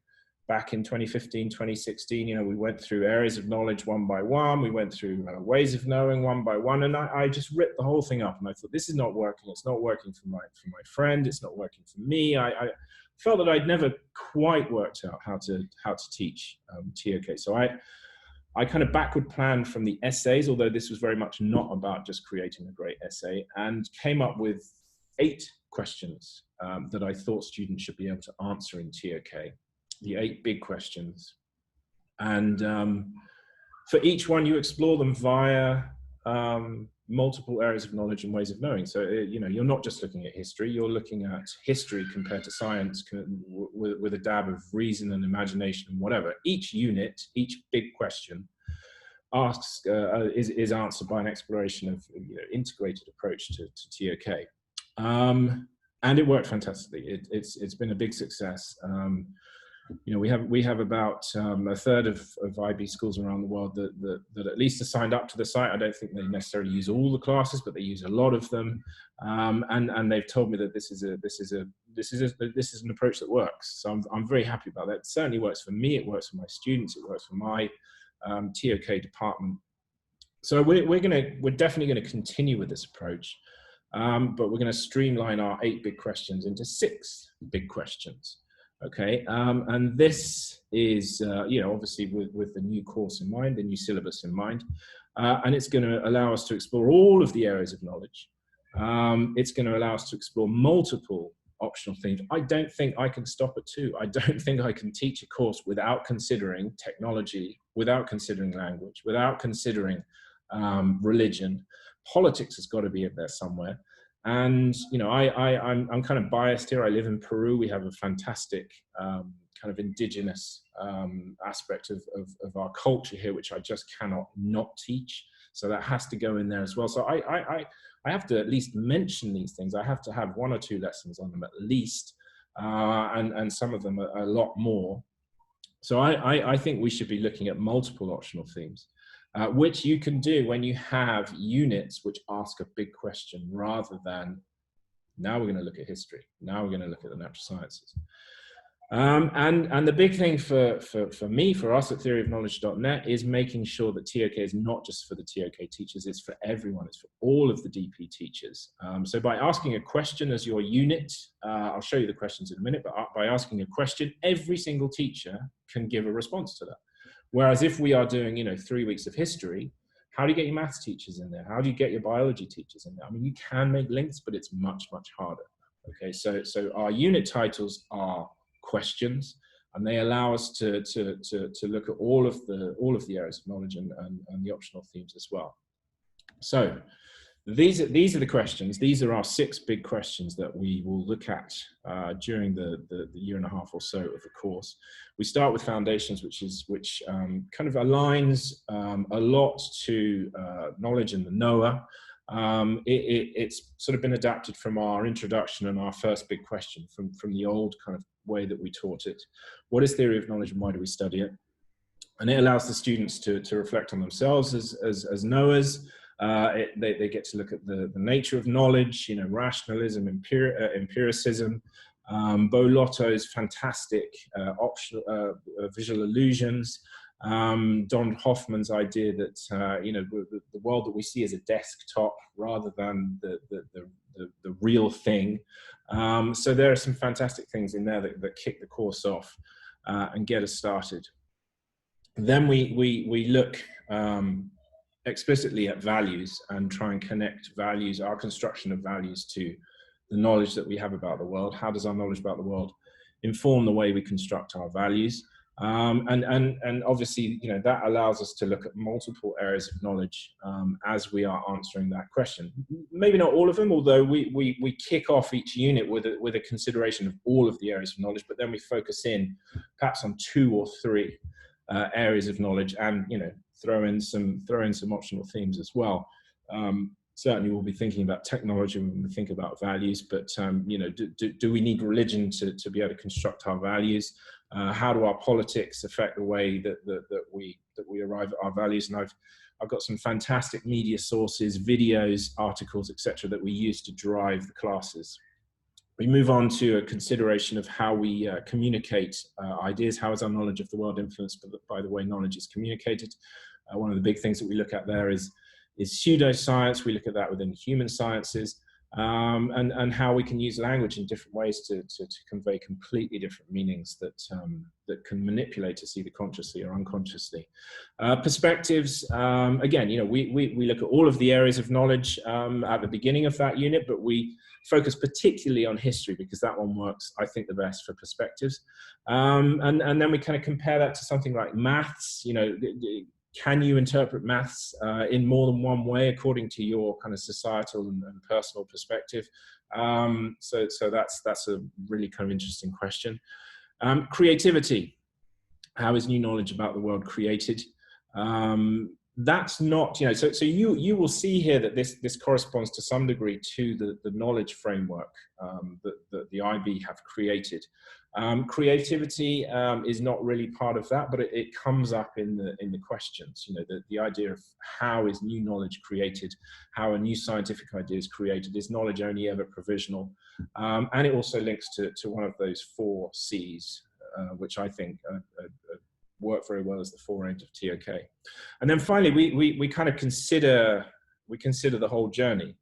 back in 2015, 2016. We went through areas of knowledge one by one. We went through ways of knowing one by one, and I just ripped the whole thing up. And I thought, this is not working. It's not working for my friend. It's not working for me. I felt that I'd never quite worked out how to teach TOK. So I kind of backward planned from the essays, although this was very much not about just creating a great essay, and came up with 8 questions that I thought students should be able to answer in TOK. The 8 big questions, and for each one you explore them via multiple areas of knowledge and ways of knowing. So you're not just looking at history, you're looking at history compared to science with a dab of reason and imagination and whatever. Each unit, each big question is answered by an exploration of integrated approach to TOK. and it worked fantastically. It's been a big success. You know, we have about a third of IB schools around the world that at least are signed up to the site. I don't think they necessarily use all the classes, but they use a lot of them. And they've told me that this is an approach that works. So I'm very happy about that. It certainly works for me. It works for my students. It works for my TOK department. So we're definitely going to continue with this approach, but we're going to streamline our 8 big questions into 6 big questions. Okay, and this is, you know, obviously with the new course in mind, the new syllabus in mind, and it's going to allow us to explore all of the areas of knowledge. It's going to allow us to explore multiple optional themes. I don't think I can stop at 2. I don't think I can teach a course without considering technology, without considering language, without considering religion. Politics has got to be in there somewhere. And, you know, I'm kind of biased here. I live in Peru. We have a fantastic kind of indigenous aspect of our culture here, which I just cannot not teach. So that has to go in there as well. So I have to at least mention these things. I have to have 1 or 2 lessons on them at least, and some of them a lot more. So I think we should be looking at multiple optional themes. Which you can do when you have units which ask a big question, rather than, now we're going to look at history, now we're going to look at the natural sciences. And the big thing for me, for us at theoryofknowledge.net, is making sure that TOK is not just for the TOK teachers, it's for everyone, it's for all of the DP teachers. So by asking a question as your unit, I'll show you the questions in a minute, but by asking a question, every single teacher can give a response to that. Whereas if we are doing, you know, 3 weeks of history, how do you get your maths teachers in there? How do you get your biology teachers in there? I mean, you can make links, but it's much, much harder. Okay, so our unit titles are questions, and they allow us to look at all of the areas of knowledge and the optional themes as well. So these are the questions. These are our 6 big questions that we will look at during the year and a half or so of the course. We start with foundations, which kind of aligns a lot to knowledge and the Noah. It's sort of been adapted from our introduction and our first big question from the old kind of way that we taught it. What is theory of knowledge and why do we study it? And it allows the students to reflect on themselves as knowers. They get to look at the nature of knowledge, you know, rationalism, empiricism, Bolotto's fantastic optional visual illusions, Don Hoffman's idea that you know, the world that we see is a desktop rather than the real thing. So there are some fantastic things in there that kick the course off and get us started. Then we look explicitly at values and try and connect values, our construction of values, to the knowledge that we have about the world. How does our knowledge about the world inform the way we construct our values? And obviously, you know, that allows us to look at multiple areas of knowledge as we are answering that question. Maybe not all of them, although we kick off each unit with a consideration of all of the areas of knowledge, but then we focus in perhaps on 2 or 3 areas of knowledge, and, you know, throw in some optional themes as well. Certainly we'll be thinking about technology when we think about values, but you know, do we need religion to be able to construct our values? How do our politics affect the way that we arrive at our values? And I've got some fantastic media sources, videos, articles, etc., that we use to drive the classes. We move on to a consideration of how we communicate ideas. How is our knowledge of the world influenced by the way knowledge is communicated? One of the big things that we look at there is pseudoscience. We look at that within human sciences, and how we can use language in different ways to convey completely different meanings that can manipulate us either consciously or unconsciously. Perspectives, again, you know, we look at all of the areas of knowledge at the beginning of that unit, but we focus particularly on history because that one works, I think, the best for perspectives. And then we kind of compare that to something like maths. You know, can you interpret maths in more than one way according to your kind of societal and personal perspective? So that's a really kind of interesting question. Creativity. How is new knowledge about the world created? that's not, you know, so you will see here that this corresponds to some degree to the knowledge framework that the IB have created. Creativity is not really part of that, but it comes up in the questions. You know, the idea of how is new knowledge created, how a new scientific idea is created. Is knowledge only ever provisional? And it also links to one of those 4 C's, which I think work very well as the 4 aims of TOK. And then finally, we kind of consider the whole journey.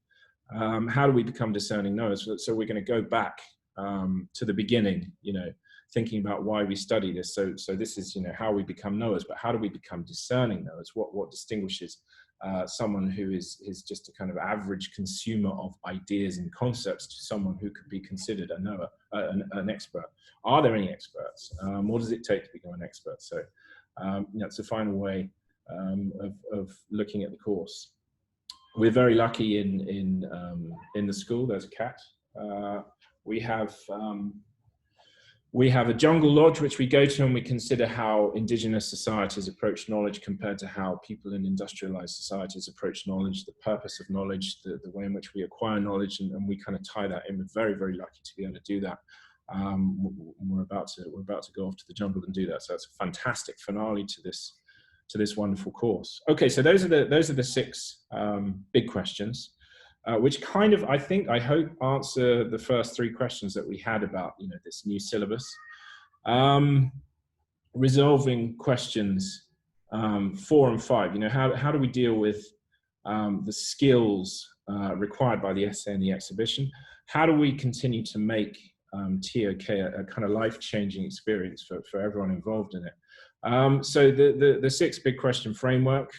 How do we become discerning knowers? So we're going to go back to the beginning, you know, thinking about why we study this. So this is, you know, how we become knowers, but how do we become discerning knowers? What distinguishes someone who is just a kind of average consumer of ideas and concepts to someone who could be considered a knower, an expert? Are there any experts? What does it take to become an expert? So that's the final way of looking at the course. We're very lucky in the school. There's a cat. We have a jungle lodge which we go to, and we consider how indigenous societies approach knowledge compared to how people in industrialized societies approach knowledge, the purpose of knowledge, the way in which we acquire knowledge, and we kind of tie that in. We're very, very lucky to be able to do that. We're about to go off to the jungle and do that. So it's a fantastic finale to this wonderful course. Okay, so those are the 6 big questions. Which kind of, I hope, answer the first 3 questions that we had about, you know, this new syllabus. Resolving questions 4 and 5. You know, how do we deal with the skills required by the essay and the exhibition? How do we continue to make TOK a kind of life-changing experience for everyone involved in it? So the 6 big question framework,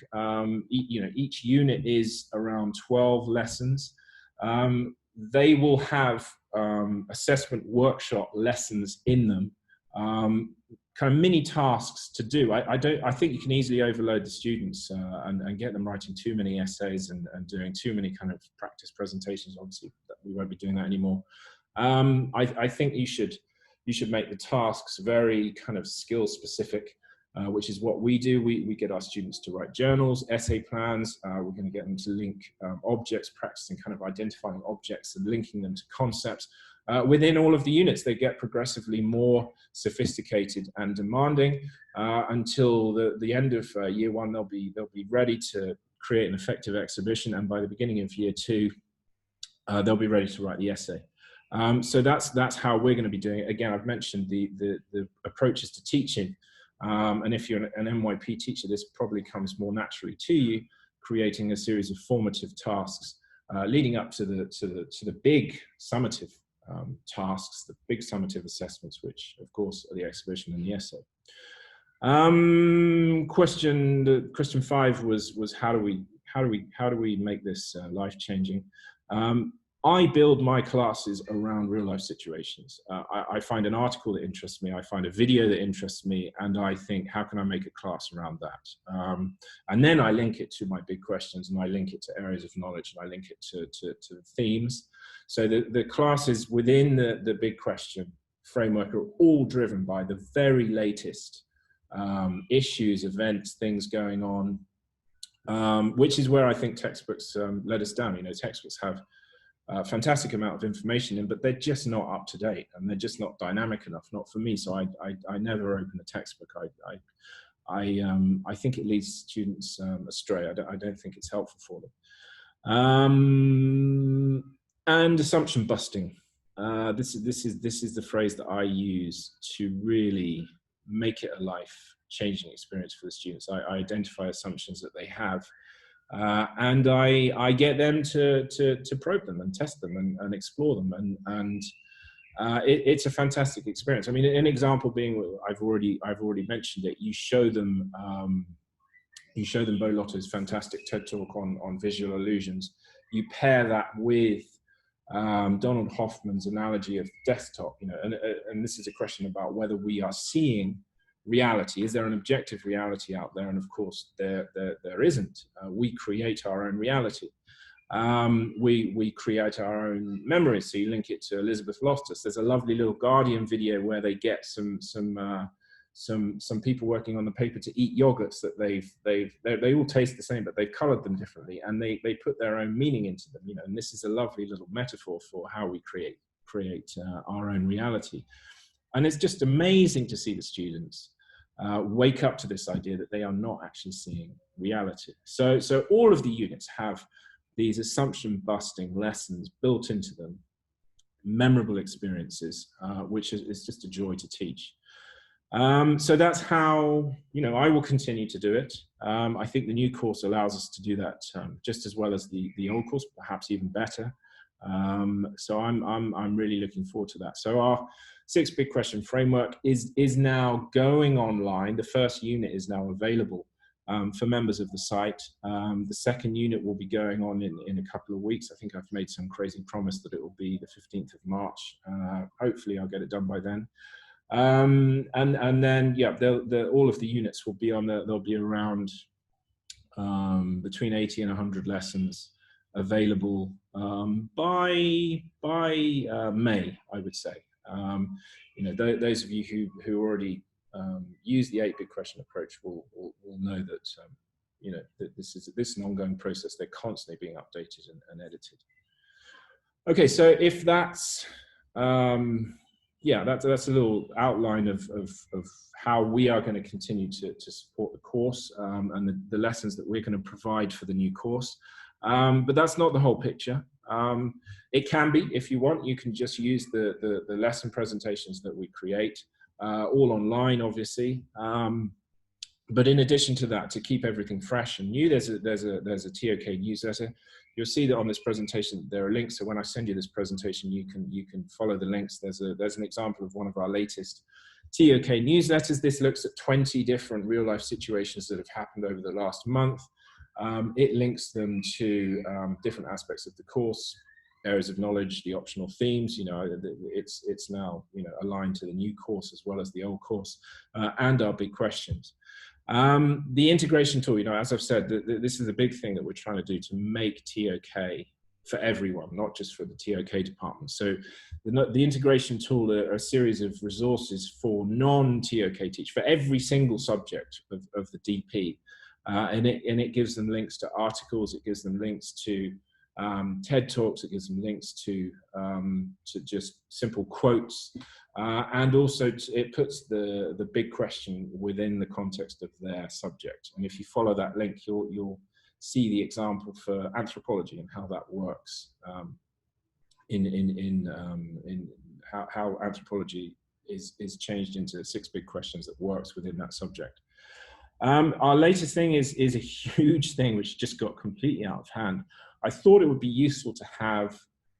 you know, each unit is around 12 lessons. They will have assessment workshop lessons in them, kind of mini tasks to do. I think you can easily overload the students and get them writing too many essays and doing too many kind of practice presentations. Obviously, we won't be doing that anymore. I think you should make the tasks very kind of skill specific. Which is what we do. We get our students to write journals, essay plans. We're going to get them to link objects, practicing kind of identifying objects and linking them to concepts. Within all of the units, they get progressively more sophisticated and demanding until the end of year 1. They'll be ready to create an effective exhibition, and by the beginning of year 2, they'll be ready to write the essay. So that's how we're going to be doing it. Again, I've mentioned the approaches to teaching. And if you're an MYP teacher, this probably comes more naturally to you, creating a series of formative tasks leading up to the big summative tasks, the big summative assessments, which of course are the exhibition and the essay. Question 5 was how do we make this life-changing? I build my classes around real life situations. I find an article that interests me, I find a video that interests me, and I think, how can I make a class around that? And then I link it to my big questions, and I link it to areas of knowledge, and I link it to themes. So the classes within the big question framework are all driven by the very latest issues, events, things going on, which is where I think textbooks let us down. You know, textbooks have a fantastic amount of information in, but they're just not up to date, and they're just not dynamic enough, not for me. So I never open a textbook. I think it leads students astray. I don't think it's helpful for them. And assumption busting. This is the phrase that I use to really make it a life-changing experience for the students. I identify assumptions that they have. And I get them to probe them and test them and explore them, and it's a fantastic experience. I mean, an example being, I've already mentioned it. You show them Bo Lotto's fantastic TED talk on visual illusions. You pair that with Donald Hoffman's analogy of desktop. You know, and this is a question about whether we are seeing reality. Is there an objective reality out there? And of course there isn't. We create our own reality. We create our own memories. So you link it to Elizabeth Loftus. There's a lovely little Guardian video where they get some some people working on the paper to eat yogurts that they all taste the same, but they've colored them differently, and they put their own meaning into them, you know. And this is a lovely little metaphor for how we create our own reality. And it's just amazing to see the students wake up to this idea that they are not actually seeing reality. So all of the units have these assumption busting lessons built into them, memorable experiences, which is just a joy to teach. So that's how, you know, I will continue to do it. I think the new course allows us to do that just as well as the old course, perhaps even better. So I'm really looking forward to that. So our 6 big question framework is now going online. The first unit is now available for members of the site. The second unit will be going on in a couple of weeks. I think I've made some crazy promise that it will be the 15th of March. Hopefully I'll get it done by then. And then, yeah, all of the units will be on there. There'll be around between 80 and 100 lessons available by May, I would say. You know, those of you who already use the 8 big question approach will know that you know, that this is an ongoing process. They're constantly being updated and edited. Okay, so if that's yeah, that's a little outline of how we are going to continue to support the course and the lessons that we're going to provide for the new course. But that's not the whole picture. It can be, if you want. You can just use the lesson presentations that we create, all online, obviously. But in addition to that, to keep everything fresh and new, there's a TOK newsletter. You'll see that on this presentation there are links. So when I send you this presentation, you can follow the links. There's an example of one of our latest TOK newsletters. This looks at 20 different real life situations that have happened over the last month. It links them to different aspects of the course, areas of knowledge, the optional themes. You know, it's now, you know, aligned to the new course as well as the old course, and our big questions. The integration tool, you know, as I've said, this is a big thing that we're trying to do to make TOK for everyone, not just for the TOK department. So the integration tool are a series of resources for non-TOK teachers, for every single subject of the DP. And it gives them links to articles, it gives them links to TED Talks, it gives them links to just simple quotes, and also it puts the big question within the context of their subject. And if you follow that link, you'll see the example for anthropology and how that works, in how anthropology is changed into 6 big questions that works within that subject. Our latest thing is a huge thing which just got completely out of hand. I thought it would be useful to have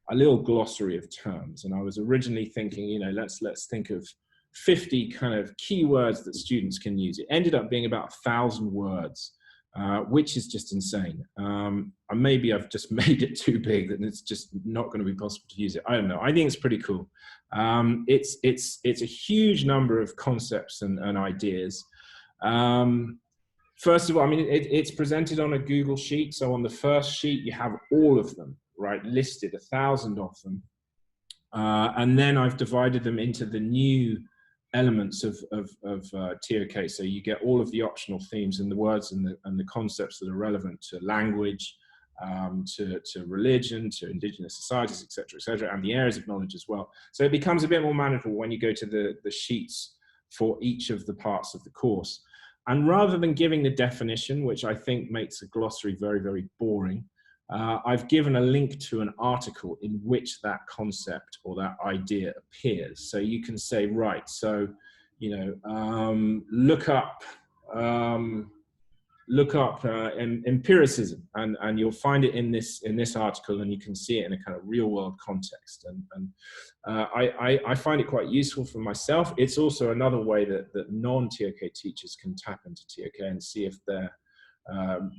a little glossary of terms, and I was originally thinking, you know, let's think of 50 kind of keywords that students can use. It ended up being about 1,000 words, which is just insane. And maybe I've just made it too big that it's just not going to be possible to use it. I don't know. I think it's pretty cool. It's a huge number of concepts and ideas. First of all, I mean, it's presented on a Google sheet. So on the first sheet, you have all of them, right, listed, 1,000 of them. And then I've divided them into the new elements of TOK. So you get all of the optional themes and the words and the concepts that are relevant to language, to religion, to indigenous societies, etc., and the areas of knowledge as well. So it becomes a bit more manageable when you go to the sheets for each of the parts of the course. And rather than giving the definition, which I think makes a glossary very, very boring, I've given a link to an article in which that concept or that idea appears. So you can say, right, so, you know, look up empiricism, and you'll find it in this article, and you can see it in a kind of real world context. And I find it quite useful for myself. It's also another way that non-TOK teachers can tap into TOK and see if they're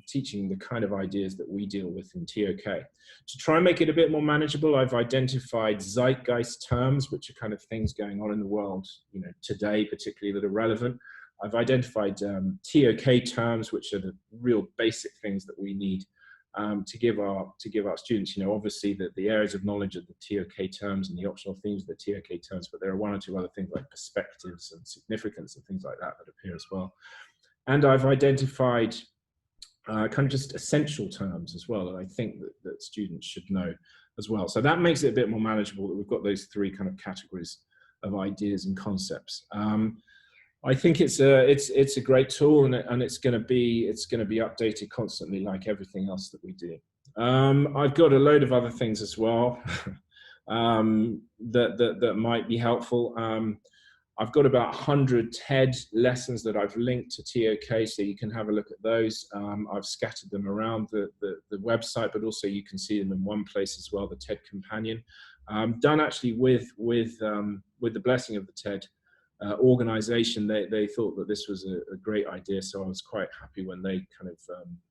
teaching the kind of ideas that we deal with in TOK. To try and make it a bit more manageable, I've identified zeitgeist terms, which are kind of things going on in the world, you know, today, particularly, that are relevant. I've identified TOK terms, which are the real basic things that we need to give our students, obviously the areas of knowledge of the TOK terms and the optional themes of the TOK terms, but there are one or two other things like perspectives and significance and things like that appear as well. And I've identified kind of just essential terms as well that I think that students should know as well. So that makes it a bit more manageable that we've got those three kind of categories of ideas and concepts. I think it's a great tool, and it's going to be updated constantly, like everything else that we do. I've got a load of other things as well that might be helpful. I've got about 100 TED lessons that I've linked to TOK, so you can have a look at those. I've scattered them around the website, but also you can see them in one place as well, the TED Companion. Done actually with the blessing of the TED organization. They thought that this was a great idea, so I was quite happy when they kind of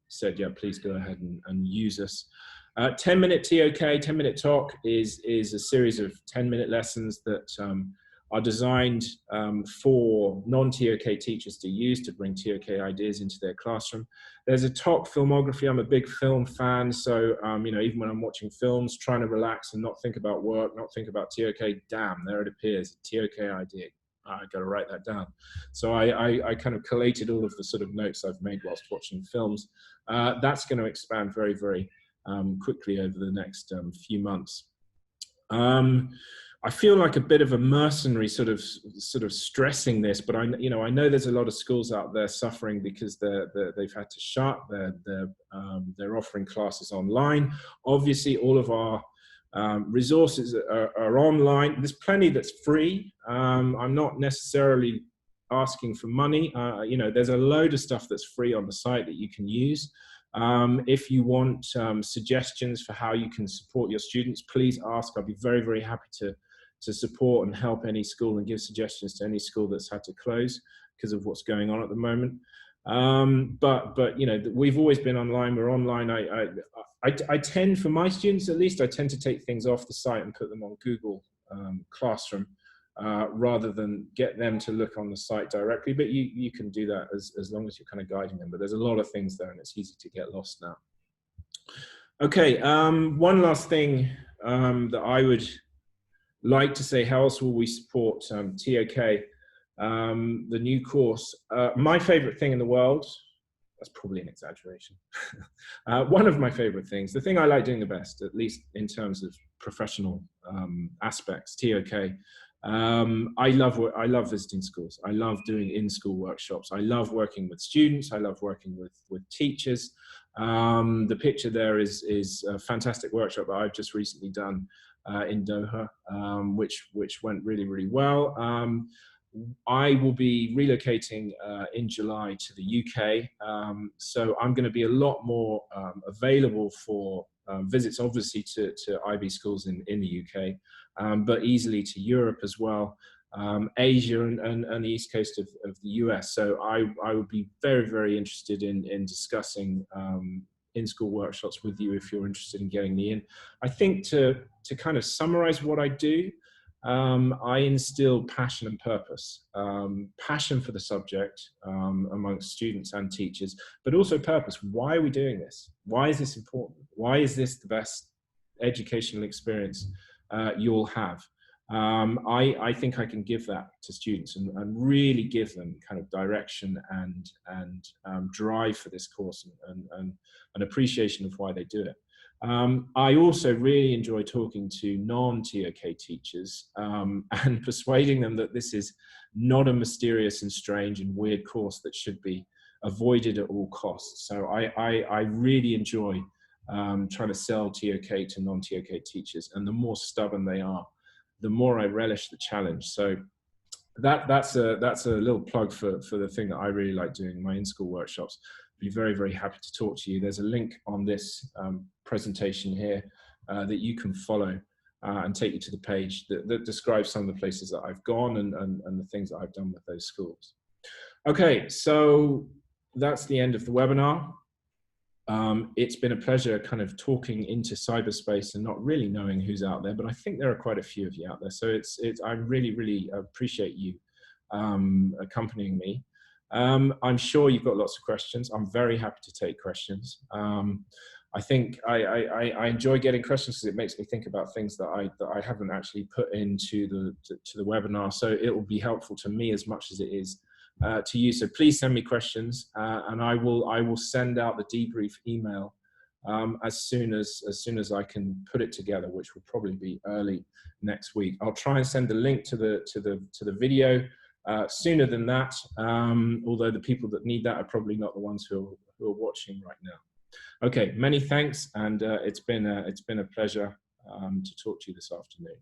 said, yeah, please go ahead and use us. 10-minute TOK, 10-minute talk is a series of 10-minute lessons that are designed for non-TOK teachers to use to bring TOK ideas into their classroom. There's a TOK filmography. I'm a big film fan, so even when I'm watching films, trying to relax and not think about work, not think about TOK, damn, there it appears, a TOK idea. I got to write that down. So I kind of collated all of the sort of notes I've made whilst watching films. That's going to expand very, very quickly over the next few months. I feel like a bit of a mercenary sort of stressing this, but I know there's a lot of schools out there suffering because they've had to shut. They're offering classes online. Obviously, all of our resources are online. There's plenty that's free. I'm not necessarily asking for money. There's a load of stuff that's free on the site that you can use. If you want suggestions for how you can support your students, please ask. I'll be very, very happy to support and help any school and give suggestions to any school that's had to close because of what's going on at the moment. But we've always been online. We're online. I tend, for my students at least, I tend to take things off the site and put them on Google Classroom rather than get them to look on the site directly. But you can do that as long as you're kind of guiding them. But there's a lot of things there, and it's easy to get lost now. Okay, one last thing that I would like to say, how else will we support TOK, the new course? My favorite thing in the world, that's probably an exaggeration. One of my favorite things, the thing I like doing the best, at least in terms of professional aspects, TOK. I love visiting schools. I love doing in-school workshops. I love working with students. I love working with teachers. The picture there is a fantastic workshop that I've just recently done in Doha, which went really, really well. I will be relocating in July to the UK, so I'm going to be a lot more available for visits, obviously to IB schools in the UK, but easily to Europe as well, Asia and the East Coast of the US. So I would be very, very interested in discussing in-school workshops with you if you're interested in getting me in. I think to kind of summarize what I do, I instill passion and purpose, passion for the subject amongst students and teachers, but also purpose. Why are we doing this? Why is this important? Why is this the best educational experience you'll have? I think I can give that to students and really give them kind of direction and drive for this course and an appreciation of why they do it. I also really enjoy talking to non-TOK teachers and persuading them that this is not a mysterious and strange and weird course that should be avoided at all costs. So I really enjoy trying to sell TOK to non-TOK teachers, and the more stubborn they are, the more I relish the challenge. So that's a little plug for the thing that I really like doing in my in-school workshops. Be very, very happy to talk to you. There's a link on this presentation here that you can follow and take you to the page that describes some of the places that I've gone and the things that I've done with those schools. Okay, so that's the end of the webinar. It's been a pleasure kind of talking into cyberspace and not really knowing who's out there, but I think there are quite a few of you out there. So I really, really appreciate you accompanying me. I'm sure you've got lots of questions. I'm very happy to take questions. I think I enjoy getting questions because it makes me think about things that I haven't actually put into the webinar. So it will be helpful to me as much as it is to you. So please send me questions, and I will send out the debrief email as soon as I can put it together, which will probably be early next week. I'll try and send the link to the video sooner than that. Although the people that need that are probably not the ones who are watching right now. Okay, many thanks, and it's been a pleasure to talk to you this afternoon.